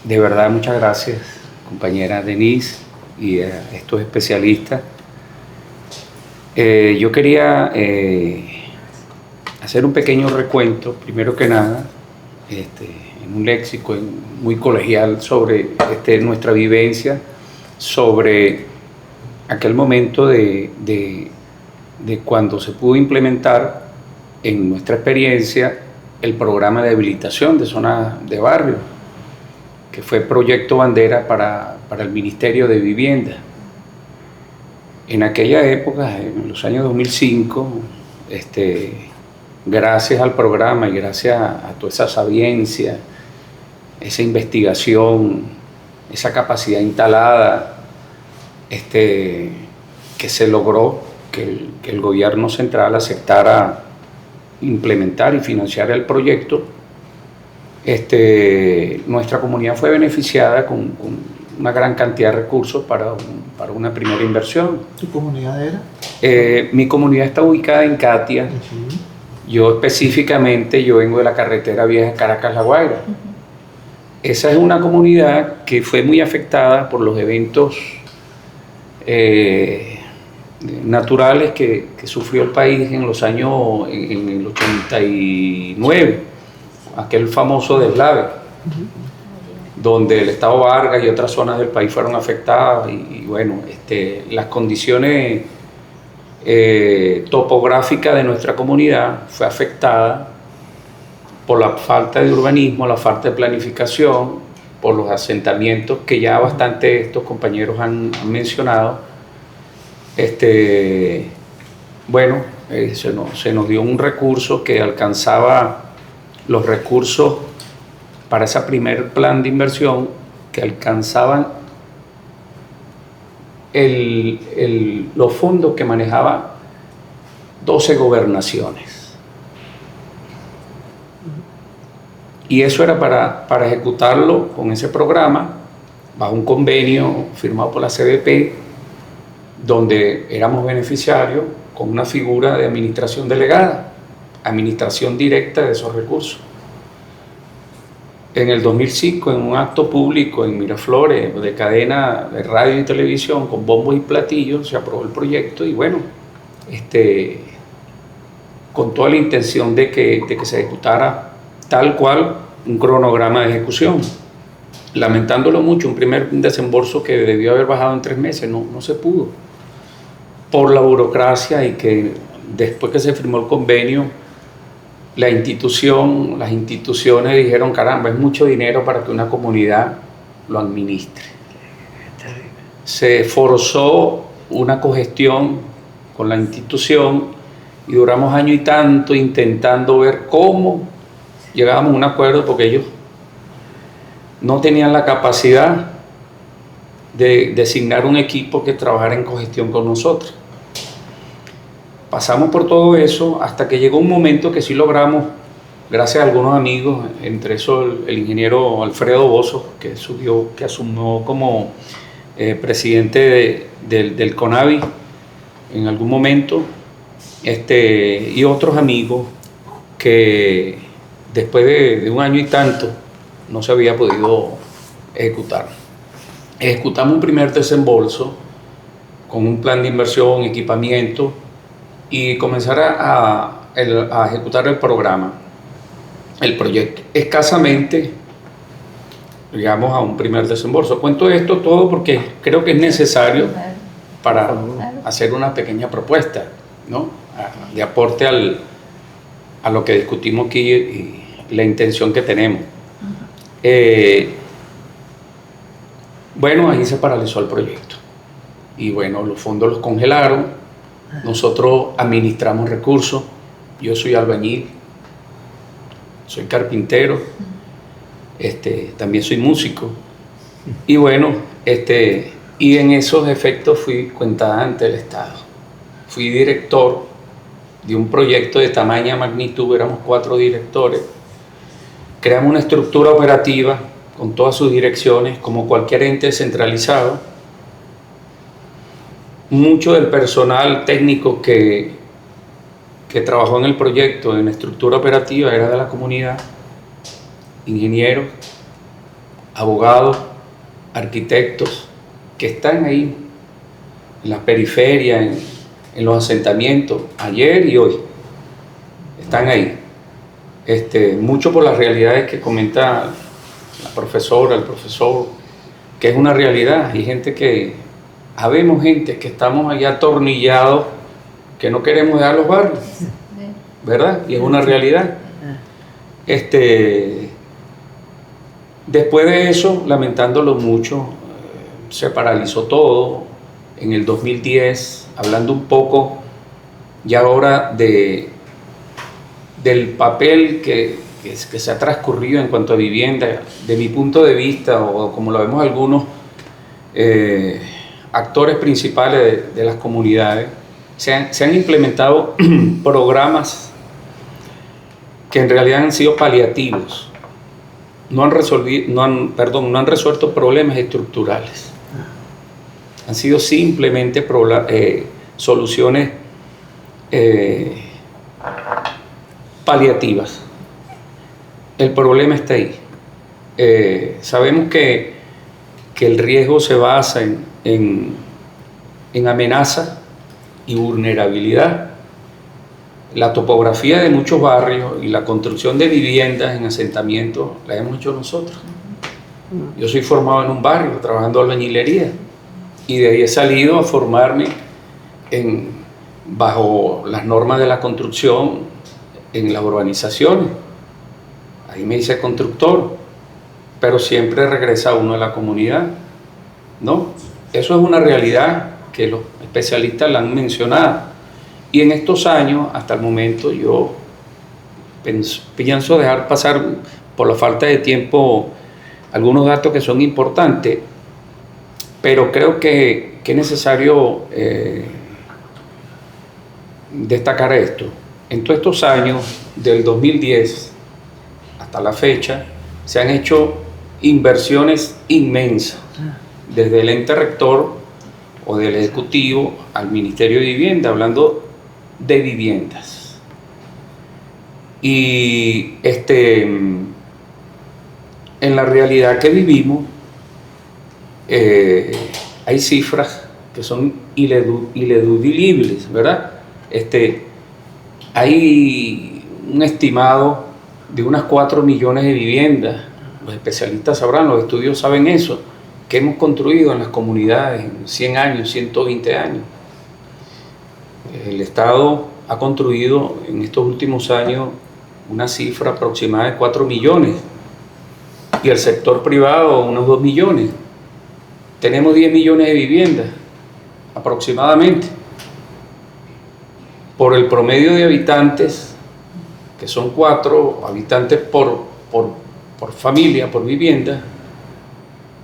verdad, muchas gracias, compañera Denise, y a estos especialistas. Yo quería hacer un pequeño recuento, primero que nada, en un léxico muy colegial sobre nuestra vivencia, sobre aquel momento de cuando se pudo implementar en nuestra experiencia el programa de habilitación de zonas de barrio, que fue proyecto bandera para el Ministerio de Vivienda. En aquella época, en los años 2005, gracias al programa y gracias a toda esa sabiencia, esa investigación, esa capacidad instalada, que se logró que el gobierno central aceptara implementar y financiar el proyecto, nuestra comunidad fue beneficiada con una gran cantidad de recursos para una primera inversión. ¿Tu comunidad era? Mi comunidad está ubicada en Catia. Yo específicamente, yo vengo de la carretera vieja Caracas-La Guaira. Esa es una comunidad que fue muy afectada por los eventos naturales que sufrió el país en los años, en el 89, aquel famoso deslave, donde el estado Vargas y otras zonas del país fueron afectadas y bueno, las condiciones topográficas de nuestra comunidad fue afectada por la falta de urbanismo, la falta de planificación, por los asentamientos que ya bastante estos compañeros han mencionado. Bueno, se nos dio un recurso que alcanzaba los recursos para ese primer plan de inversión, que alcanzaban los fondos que manejaba 12 gobernaciones. Y eso era para ejecutarlo con ese programa, bajo un convenio firmado por la CDP, donde éramos beneficiarios con una figura de administración delegada, administración directa de esos recursos. En el 2005, en un acto público en Miraflores, de cadena de radio y televisión, con bombos y platillos, se aprobó el proyecto y bueno, con toda la intención de que se ejecutara tal cual un cronograma de ejecución. Lamentándolo mucho, un primer desembolso que debió haber bajado en 3 meses, no se pudo, por la burocracia, y que después que se firmó el convenio, las instituciones dijeron, caramba, es mucho dinero para que una comunidad lo administre. Se forzó una cogestión con la institución y duramos año y tanto intentando ver cómo llegábamos a un acuerdo, porque ellos no tenían la capacidad de designar un equipo que trabajara en cogestión con nosotros. Pasamos por todo eso hasta que llegó un momento que sí logramos, gracias a algunos amigos, entre esos el ingeniero Alfredo Bozo, que asumió como presidente del CONAVI en algún momento, y otros amigos que después de un año y tanto no se había podido ejecutar. Ejecutamos un primer desembolso con un plan de inversión, equipamiento, y comenzar a ejecutar el programa, el proyecto. Escasamente llegamos a un primer desembolso. Cuento esto todo porque creo que es necesario para hacer una pequeña propuesta, ¿no? De aporte a lo que discutimos aquí y la intención que tenemos. Bueno, ahí se paralizó el proyecto y bueno, los fondos los congelaron. Nosotros administramos recursos. Yo soy albañil, soy carpintero, también soy músico, Y bueno, y en esos efectos fui cuentada ante el Estado. Fui director de un proyecto de tamaña magnitud, éramos 4 directores. Creamos una estructura operativa con todas sus direcciones, como cualquier ente centralizado. Mucho del personal técnico que trabajó en el proyecto, en la estructura operativa, era de la comunidad, ingenieros, abogados, arquitectos, que están ahí, en las periferias, en los asentamientos, ayer y hoy, están ahí. Mucho por las realidades que comenta la profesora, el profesor, que es una realidad. Hay gente habemos gente que estamos allá atornillados, que no queremos dejar los barrios, ¿verdad? Y es una realidad. Después de eso, lamentándolo mucho, se paralizó todo. En el 2010, hablando un poco ya ahora del papel que se ha transcurrido en cuanto a vivienda, de mi punto de vista, o como lo vemos algunos actores principales de las comunidades, se han implementado programas que en realidad han sido paliativos. No han resuelto problemas estructurales. Han sido simplemente soluciones paliativas. El problema está ahí. Sabemos que el riesgo se basa en amenaza y vulnerabilidad. La topografía de muchos barrios y la construcción de viviendas en asentamientos la hemos hecho nosotros. Yo soy formado en un barrio trabajando albañilería y de ahí he salido a formarme bajo las normas de la construcción en las urbanizaciones. Ahí me hice constructor, pero siempre regresa uno a la comunidad, ¿no? Eso es una realidad que los especialistas la han mencionado. Y en estos años, hasta el momento, yo pienso dejar pasar, por la falta de tiempo, algunos datos que son importantes, pero creo que es necesario destacar esto. En todos estos años, del 2010 hasta la fecha, se han hecho inversiones inmensas, desde el ente rector o del Ejecutivo al Ministerio de Vivienda, hablando de viviendas. Y en la realidad que vivimos, hay cifras que son ineludibles, ¿verdad? Hay un estimado de unas 4 millones de viviendas, los especialistas sabrán, los estudios saben eso, que hemos construido en las comunidades en 100 años, 120 años. El Estado ha construido en estos últimos años una cifra aproximada de 4 millones y el sector privado unos 2 millones. Tenemos 10 millones de viviendas aproximadamente. Por el promedio de habitantes, que son 4 habitantes por familia, por vivienda,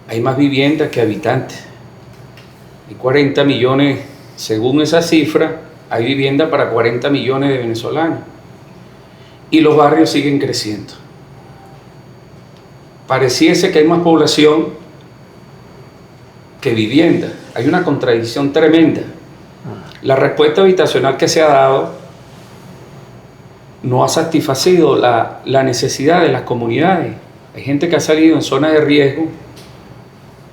hay más viviendas que habitantes. Hay 40 millones, según esa cifra, hay vivienda para 40 millones de venezolanos. Y los barrios siguen creciendo. Pareciese que hay más población que vivienda. Hay una contradicción tremenda. La respuesta habitacional que se ha dado no ha satisfacido la necesidad de las comunidades. Hay gente que ha salido en zonas de riesgo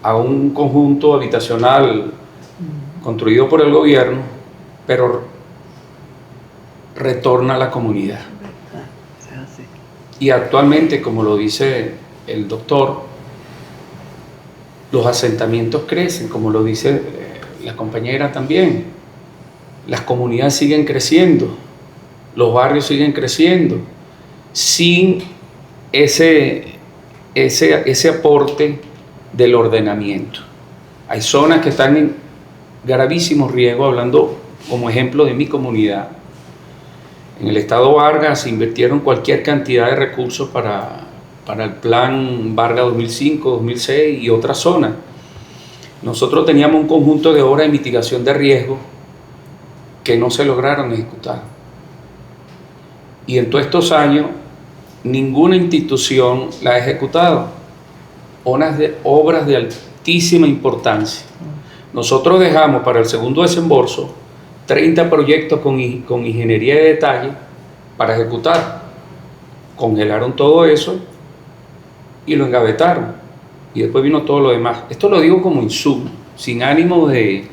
a un conjunto habitacional construido por el gobierno, pero retorna a la comunidad. Y actualmente, como lo dice el doctor, los asentamientos crecen, como lo dice la compañera también. Las comunidades siguen creciendo, los barrios siguen creciendo, sin ese aporte del ordenamiento. Hay zonas que están en gravísimo riesgo, hablando como ejemplo de mi comunidad. En el estado Vargas se invirtieron cualquier cantidad de recursos para para el plan Vargas 2005-2006 y otras zonas. Nosotros teníamos un conjunto de obras de mitigación de riesgo que no se lograron ejecutar. Y en todos estos años, ninguna institución la ha ejecutado. Obras de altísima importancia. Nosotros dejamos para el segundo desembolso 30 proyectos con ingeniería de detalle para ejecutar. Congelaron todo eso y lo engavetaron. Y después vino todo lo demás. Esto lo digo como insumo, sin ánimo de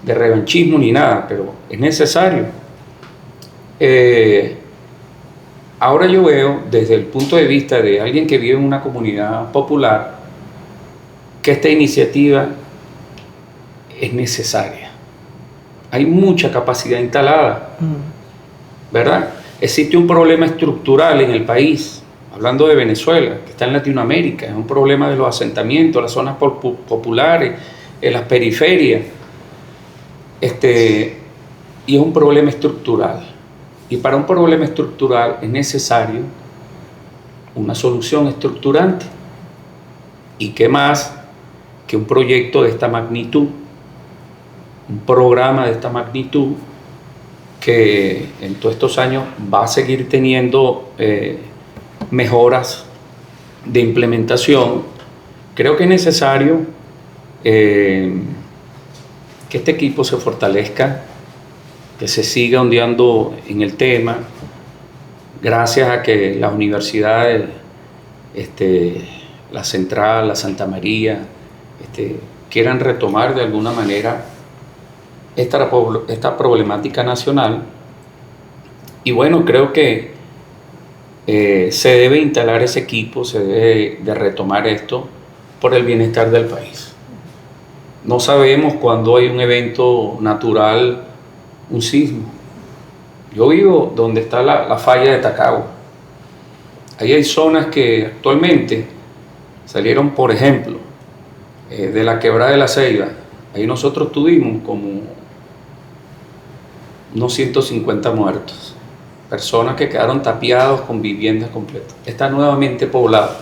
revanchismo ni nada, pero es necesario. Ahora yo veo, desde el punto de vista de alguien que vive en una comunidad popular, que esta iniciativa es necesaria. Hay mucha capacidad instalada, ¿verdad? Existe un problema estructural en el país, hablando de Venezuela, que está en Latinoamérica, es un problema de los asentamientos, las zonas populares, en las periferias, y es un problema estructural. Y para un problema estructural es necesario una solución estructurante. ¿Y qué más que un proyecto de esta magnitud, un programa de esta magnitud que en todos estos años va a seguir teniendo mejoras de implementación? Creo que es necesario que este equipo se fortalezca, que se siga ondeando en el tema, gracias a que las universidades, la Central, la Santa María, quieran retomar de alguna manera esta problemática nacional. Y bueno, creo que se debe instalar ese equipo, se debe de retomar esto por el bienestar del país. No sabemos cuándo hay un evento natural, un sismo. Yo vivo donde está la falla de Tacagua. Ahí hay zonas que actualmente salieron, por ejemplo, de la Quebrada de la Ceiba. Ahí nosotros tuvimos como unos 150 muertos, personas que quedaron tapiados con viviendas completas. Está nuevamente poblado.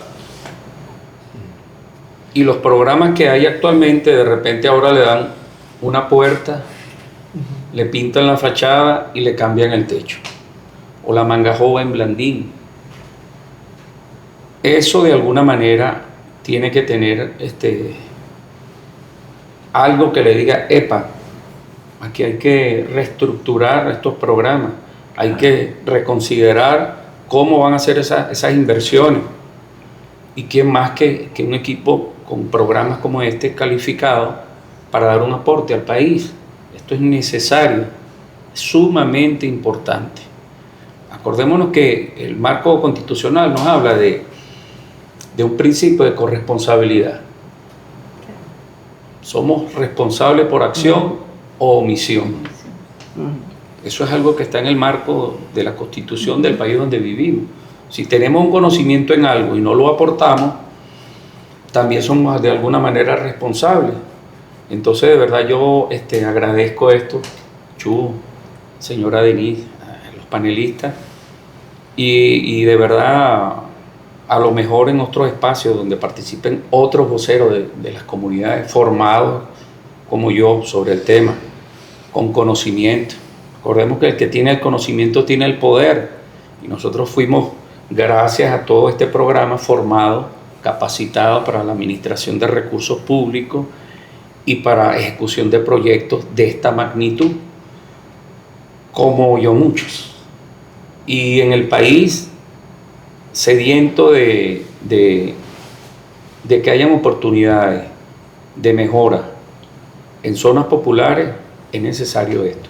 Y los programas que hay actualmente, de repente ahora le dan una puerta, le pintan la fachada y le cambian el techo. O la Mangajoba en Blandín. Eso de alguna manera tiene que tener algo que le diga, epa, aquí hay que reestructurar estos programas, hay que reconsiderar cómo van a ser esas inversiones. Y quién más que un equipo con programas como este calificado para dar un aporte al país. Esto es necesario, es sumamente importante. Acordémonos que el marco constitucional nos habla de un principio de corresponsabilidad. Somos responsables por acción o omisión. Eso es algo que está en el marco de la Constitución del país donde vivimos. Si tenemos un conocimiento en algo y no lo aportamos, también somos de alguna manera responsables. Entonces, de verdad, yo agradezco esto, Chu, señora Denise, los panelistas, y de verdad, a lo mejor en otros espacios donde participen otros voceros de las comunidades formados como yo sobre el tema, con conocimiento. Recordemos que el que tiene el conocimiento tiene el poder, y nosotros fuimos, gracias a todo este programa, formados, capacitados para la administración de recursos públicos y para ejecución de proyectos de esta magnitud, como yo muchos. Y en el país, sediento de que hayan oportunidades de mejora en zonas populares, es necesario esto.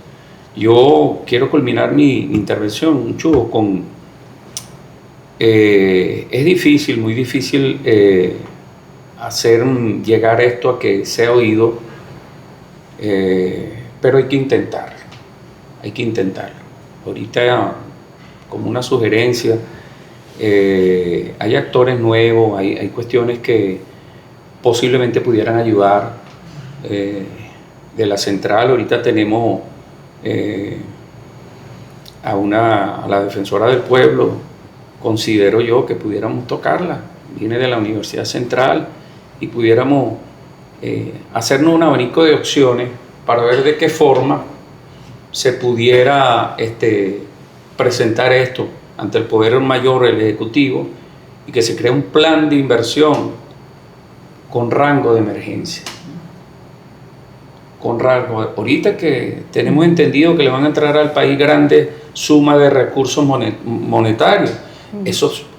Yo quiero culminar mi intervención, Chugo, con... es difícil, muy difícil hacer llegar esto a que sea oído, pero hay que intentarlo. Ahorita, como una sugerencia, hay actores nuevos, hay cuestiones que posiblemente pudieran ayudar. De la Central ahorita tenemos a la defensora del pueblo, considero yo que pudiéramos tocarla. Viene de la Universidad Central y pudiéramos hacernos un abanico de opciones para ver de qué forma se pudiera presentar esto ante el Poder Mayor, el Ejecutivo, y que se cree un plan de inversión con rango de emergencia. Con rango. Ahorita que tenemos entendido que le van a entrar al país grandes sumas de recursos monetarios,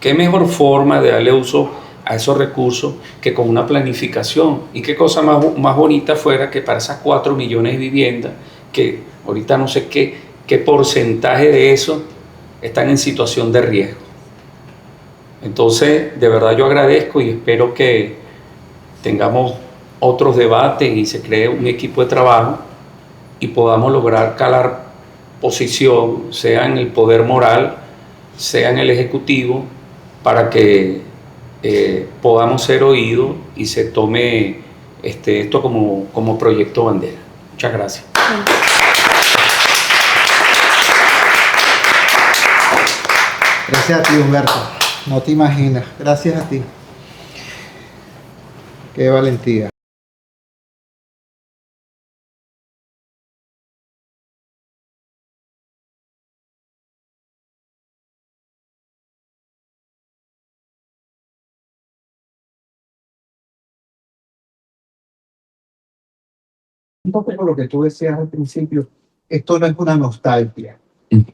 ¿qué mejor forma de darle uso a esos recursos que con una planificación? Y qué cosa más bonita fuera que para esas 4 millones de viviendas, que ahorita no sé qué porcentaje de eso están en situación de riesgo. Entonces, de verdad yo agradezco y espero que tengamos otros debates y se cree un equipo de trabajo y podamos lograr calar posición, sea en el poder moral, sea en el ejecutivo, para que podamos ser oídos y se tome esto como proyecto bandera. Muchas gracias. Gracias a ti, Humberto. No te imaginas. Gracias a ti. Qué valentía. Un poco por lo que tú decías al principio, esto no es una nostalgia.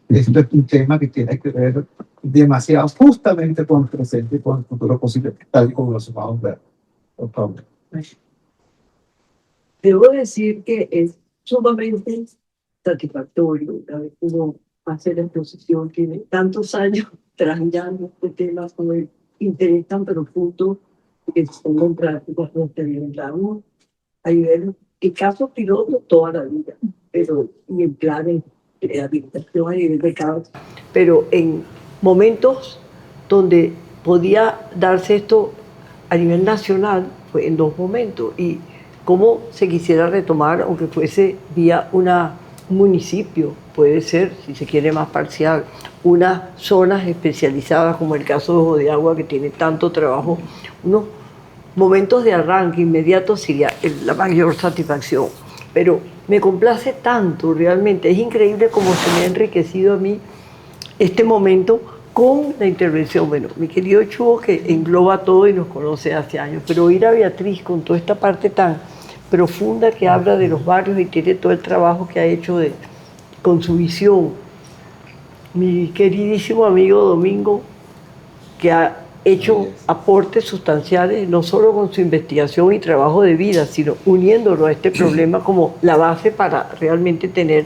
Esto es un tema que tiene que ver demasiado justamente con el presente y con el futuro posible, tal y como lo vamos a ver. Por favor. Debo decir que es sumamente satisfactorio haber podido hacer la exposición. Tiene tantos años trabajando este tema con el interés tan profundo que se ponga en práctica experimentamos a nivel de casos piloto toda la vida, pero y en planes de habilitación a nivel de casos, pero en momentos donde podía darse esto a nivel nacional, fue en 2 momentos, y cómo se quisiera retomar, aunque fuese vía un municipio, puede ser, si se quiere más parcial, unas zonas especializadas, como el caso de Ojo de Agua, que tiene tanto trabajo, unos momentos de arranque inmediato sería la mayor satisfacción. Pero me complace tanto, realmente, es increíble cómo se me ha enriquecido a mí este momento con la intervención. Bueno, mi querido Chugo, que engloba todo y nos conoce hace años, pero oír a Beatriz con toda esta parte tan profunda que habla de los barrios y tiene todo el trabajo que ha hecho con su visión. Mi queridísimo amigo Domingo, que ha hecho aportes sustanciales, no solo con su investigación y trabajo de vida, sino uniéndolo a este problema como la base para realmente tener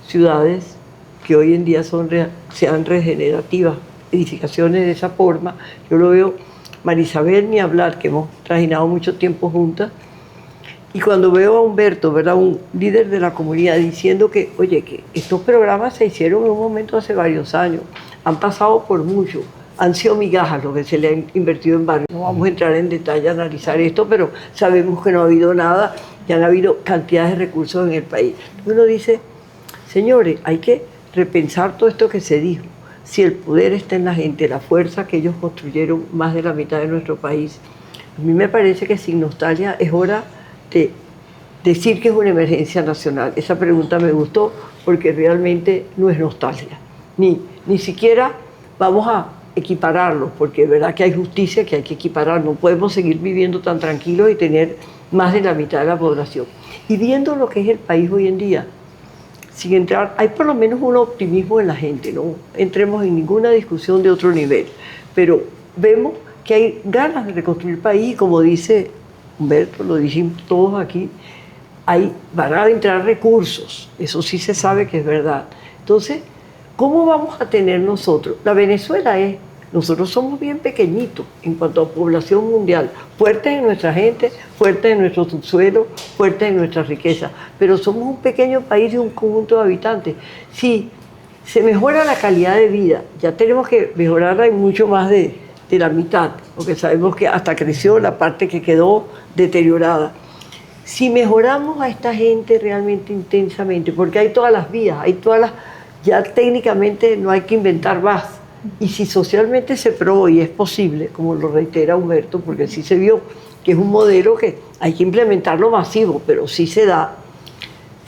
ciudades que hoy en día sean regenerativas, edificaciones de esa forma. Yo lo veo, Marisabel ni hablar, que hemos trajinado mucho tiempo juntas, y cuando veo a Humberto, ¿verdad?, un líder de la comunidad, diciendo que, oye, que estos programas se hicieron en un momento hace varios años, han pasado por mucho, han sido migajas lo que se le han invertido en barrios. No vamos a entrar en detalle a analizar esto, pero sabemos que no ha habido nada, ya han habido cantidades de recursos en el país. Uno dice, señores, hay que repensar todo esto que se dijo. Si el poder está en la gente, la fuerza que ellos construyeron más de la mitad de nuestro país, a mí me parece que sin nostalgia es hora de decir que es una emergencia nacional. Esa pregunta me gustó porque realmente no es nostalgia. Ni siquiera vamos a equipararlos, porque es verdad que hay justicia que hay que equiparar. No podemos seguir viviendo tan tranquilos y tener más de la mitad de la población. Y viendo lo que es el país hoy en día, sin entrar, hay por lo menos un optimismo en la gente, no entremos en ninguna discusión de otro nivel, pero vemos que hay ganas de reconstruir el país, como dice Humberto, lo dijimos todos aquí, van a entrar recursos, eso sí se sabe que es verdad. Entonces, ¿cómo vamos a tener nosotros? La Venezuela nosotros somos bien pequeñitos en cuanto a población mundial, fuertes en nuestra gente, fuertes en nuestro subsuelo, fuertes en nuestra riqueza, pero somos un pequeño país de un conjunto de habitantes. Si se mejora la calidad de vida, ya tenemos que mejorarla en mucho más de la mitad, porque sabemos que hasta creció la parte que quedó deteriorada. Si mejoramos a esta gente realmente intensamente, porque hay todas las vías, ya técnicamente no hay que inventar más, Y si socialmente se probó y es posible, como lo reitera Humberto, porque sí se vio que es un modelo que hay que implementarlo masivo, pero sí se da.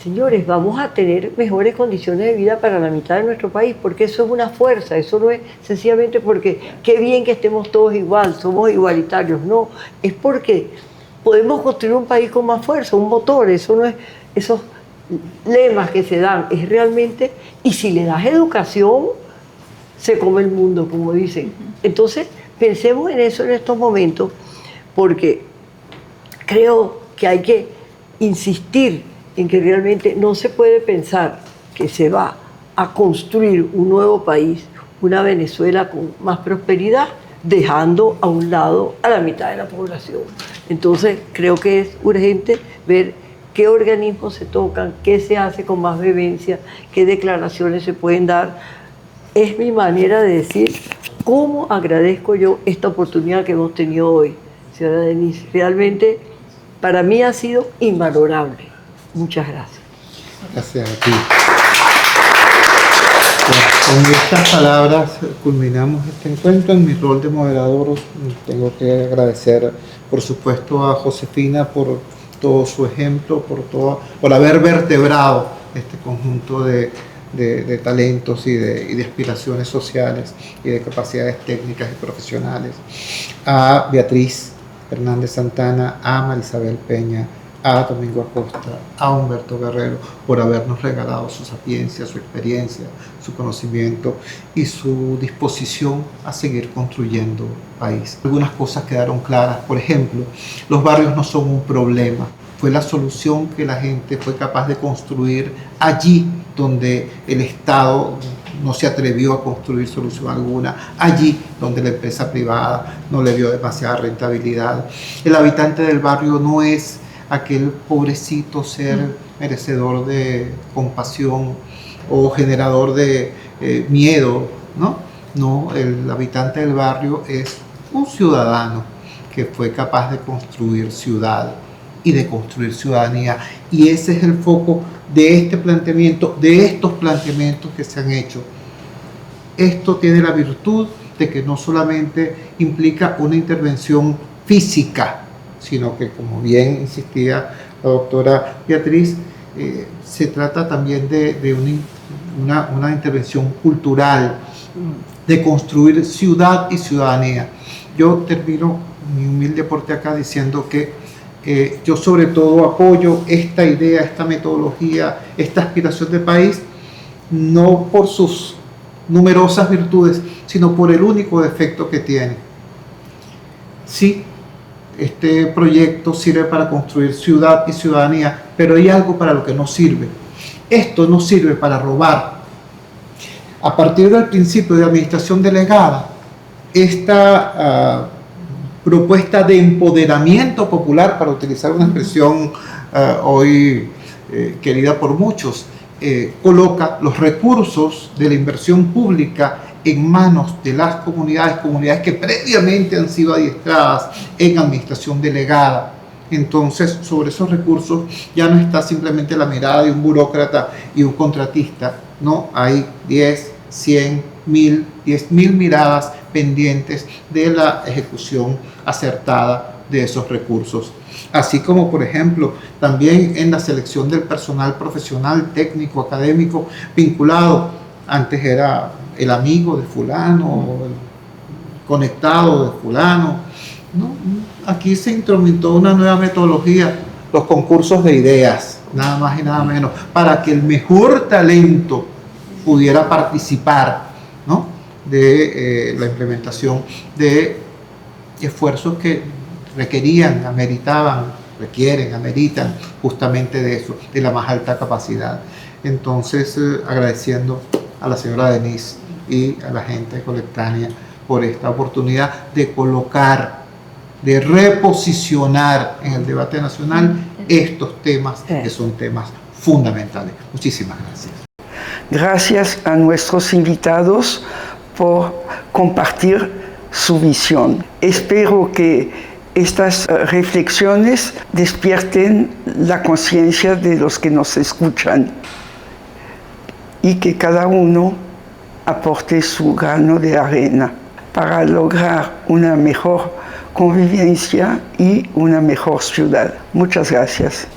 Señores, vamos a tener mejores condiciones de vida para la mitad de nuestro país, porque eso es una fuerza, eso no es sencillamente porque qué bien que estemos todos igual, somos igualitarios, no, es porque podemos construir un país con más fuerza, un motor, eso no es esos lemas que se dan, es realmente, y si le das educación, se come el mundo, como dicen. Entonces, pensemos en eso en estos momentos, porque creo que hay que insistir en que realmente no se puede pensar que se va a construir un nuevo país, una Venezuela con más prosperidad, dejando a un lado a la mitad de la población. Entonces, creo que es urgente ver qué organismos se tocan, qué se hace con más vehemencia, qué declaraciones se pueden dar. Es mi manera de decir cómo agradezco yo esta oportunidad que hemos tenido hoy, señora Denise. Realmente, para mí ha sido invalorable. Muchas gracias. Gracias a ti. Con estas palabras culminamos este encuentro. En mi rol de moderador tengo que agradecer, por supuesto, a Josefina por todo su ejemplo, por haber vertebrado este conjunto de talentos y de aspiraciones sociales y de capacidades técnicas y profesionales. A Beatriz Hernández Santana, a Marisabel Peña, a Domingo Acosta, a Humberto Guerrero, por habernos regalado su sapiencia, su experiencia, su conocimiento y su disposición a seguir construyendo país. Algunas cosas quedaron claras. Por ejemplo, los barrios no son un problema. Fue la solución que la gente fue capaz de construir allí donde el Estado no se atrevió a construir solución alguna, allí donde la empresa privada no le dio demasiada rentabilidad. El habitante del barrio no es aquel pobrecito ser merecedor de compasión o generador de miedo, ¿no? No, el habitante del barrio es un ciudadano que fue capaz de construir ciudad y de construir ciudadanía. Y ese es el foco de este planteamiento, de estos planteamientos que se han hecho. Esto tiene la virtud de que no solamente implica una intervención física, sino que, como bien insistía la doctora Beatriz, se trata también de una intervención cultural, de construir ciudad y ciudadanía. Yo termino mi humilde aporte acá diciendo que yo sobre todo apoyo esta idea, esta metodología, esta aspiración de país, no por sus numerosas virtudes, sino por el único defecto que tiene. Sí, este proyecto sirve para construir ciudad y ciudadanía, pero hay algo para lo que no sirve. Esto no sirve para robar. A partir del principio de administración delegada, esta propuesta de empoderamiento popular, para utilizar una expresión hoy querida por muchos, coloca los recursos de la inversión pública en manos de las comunidades que previamente han sido adiestradas en administración delegada. Entonces, sobre esos recursos ya no está simplemente la mirada de un burócrata y un contratista, no, hay 10, 100, 1000, 10.000 miradas pendientes de la ejecución acertada de esos recursos. Así como, por ejemplo, también en la selección del personal profesional, técnico, académico, vinculado. Antes era el amigo de fulano, el conectado de fulano, ¿no? Aquí se intromitó una nueva metodología, los concursos de ideas, nada más y nada menos, para que el mejor talento pudiera participar, ¿no?, de la implementación de esfuerzos que requerían, ameritan justamente de eso, de la más alta capacidad. Entonces, agradeciendo a la señora Denise y a la gente de Colectania por esta oportunidad de colocar, de reposicionar en el debate nacional estos temas que son temas fundamentales. Muchísimas gracias. Gracias a nuestros invitados por compartir su visión. Espero que estas reflexiones despierten la conciencia de los que nos escuchan y que cada uno aporte su grano de arena para lograr una mejor convivencia y una mejor ciudad. Muchas gracias.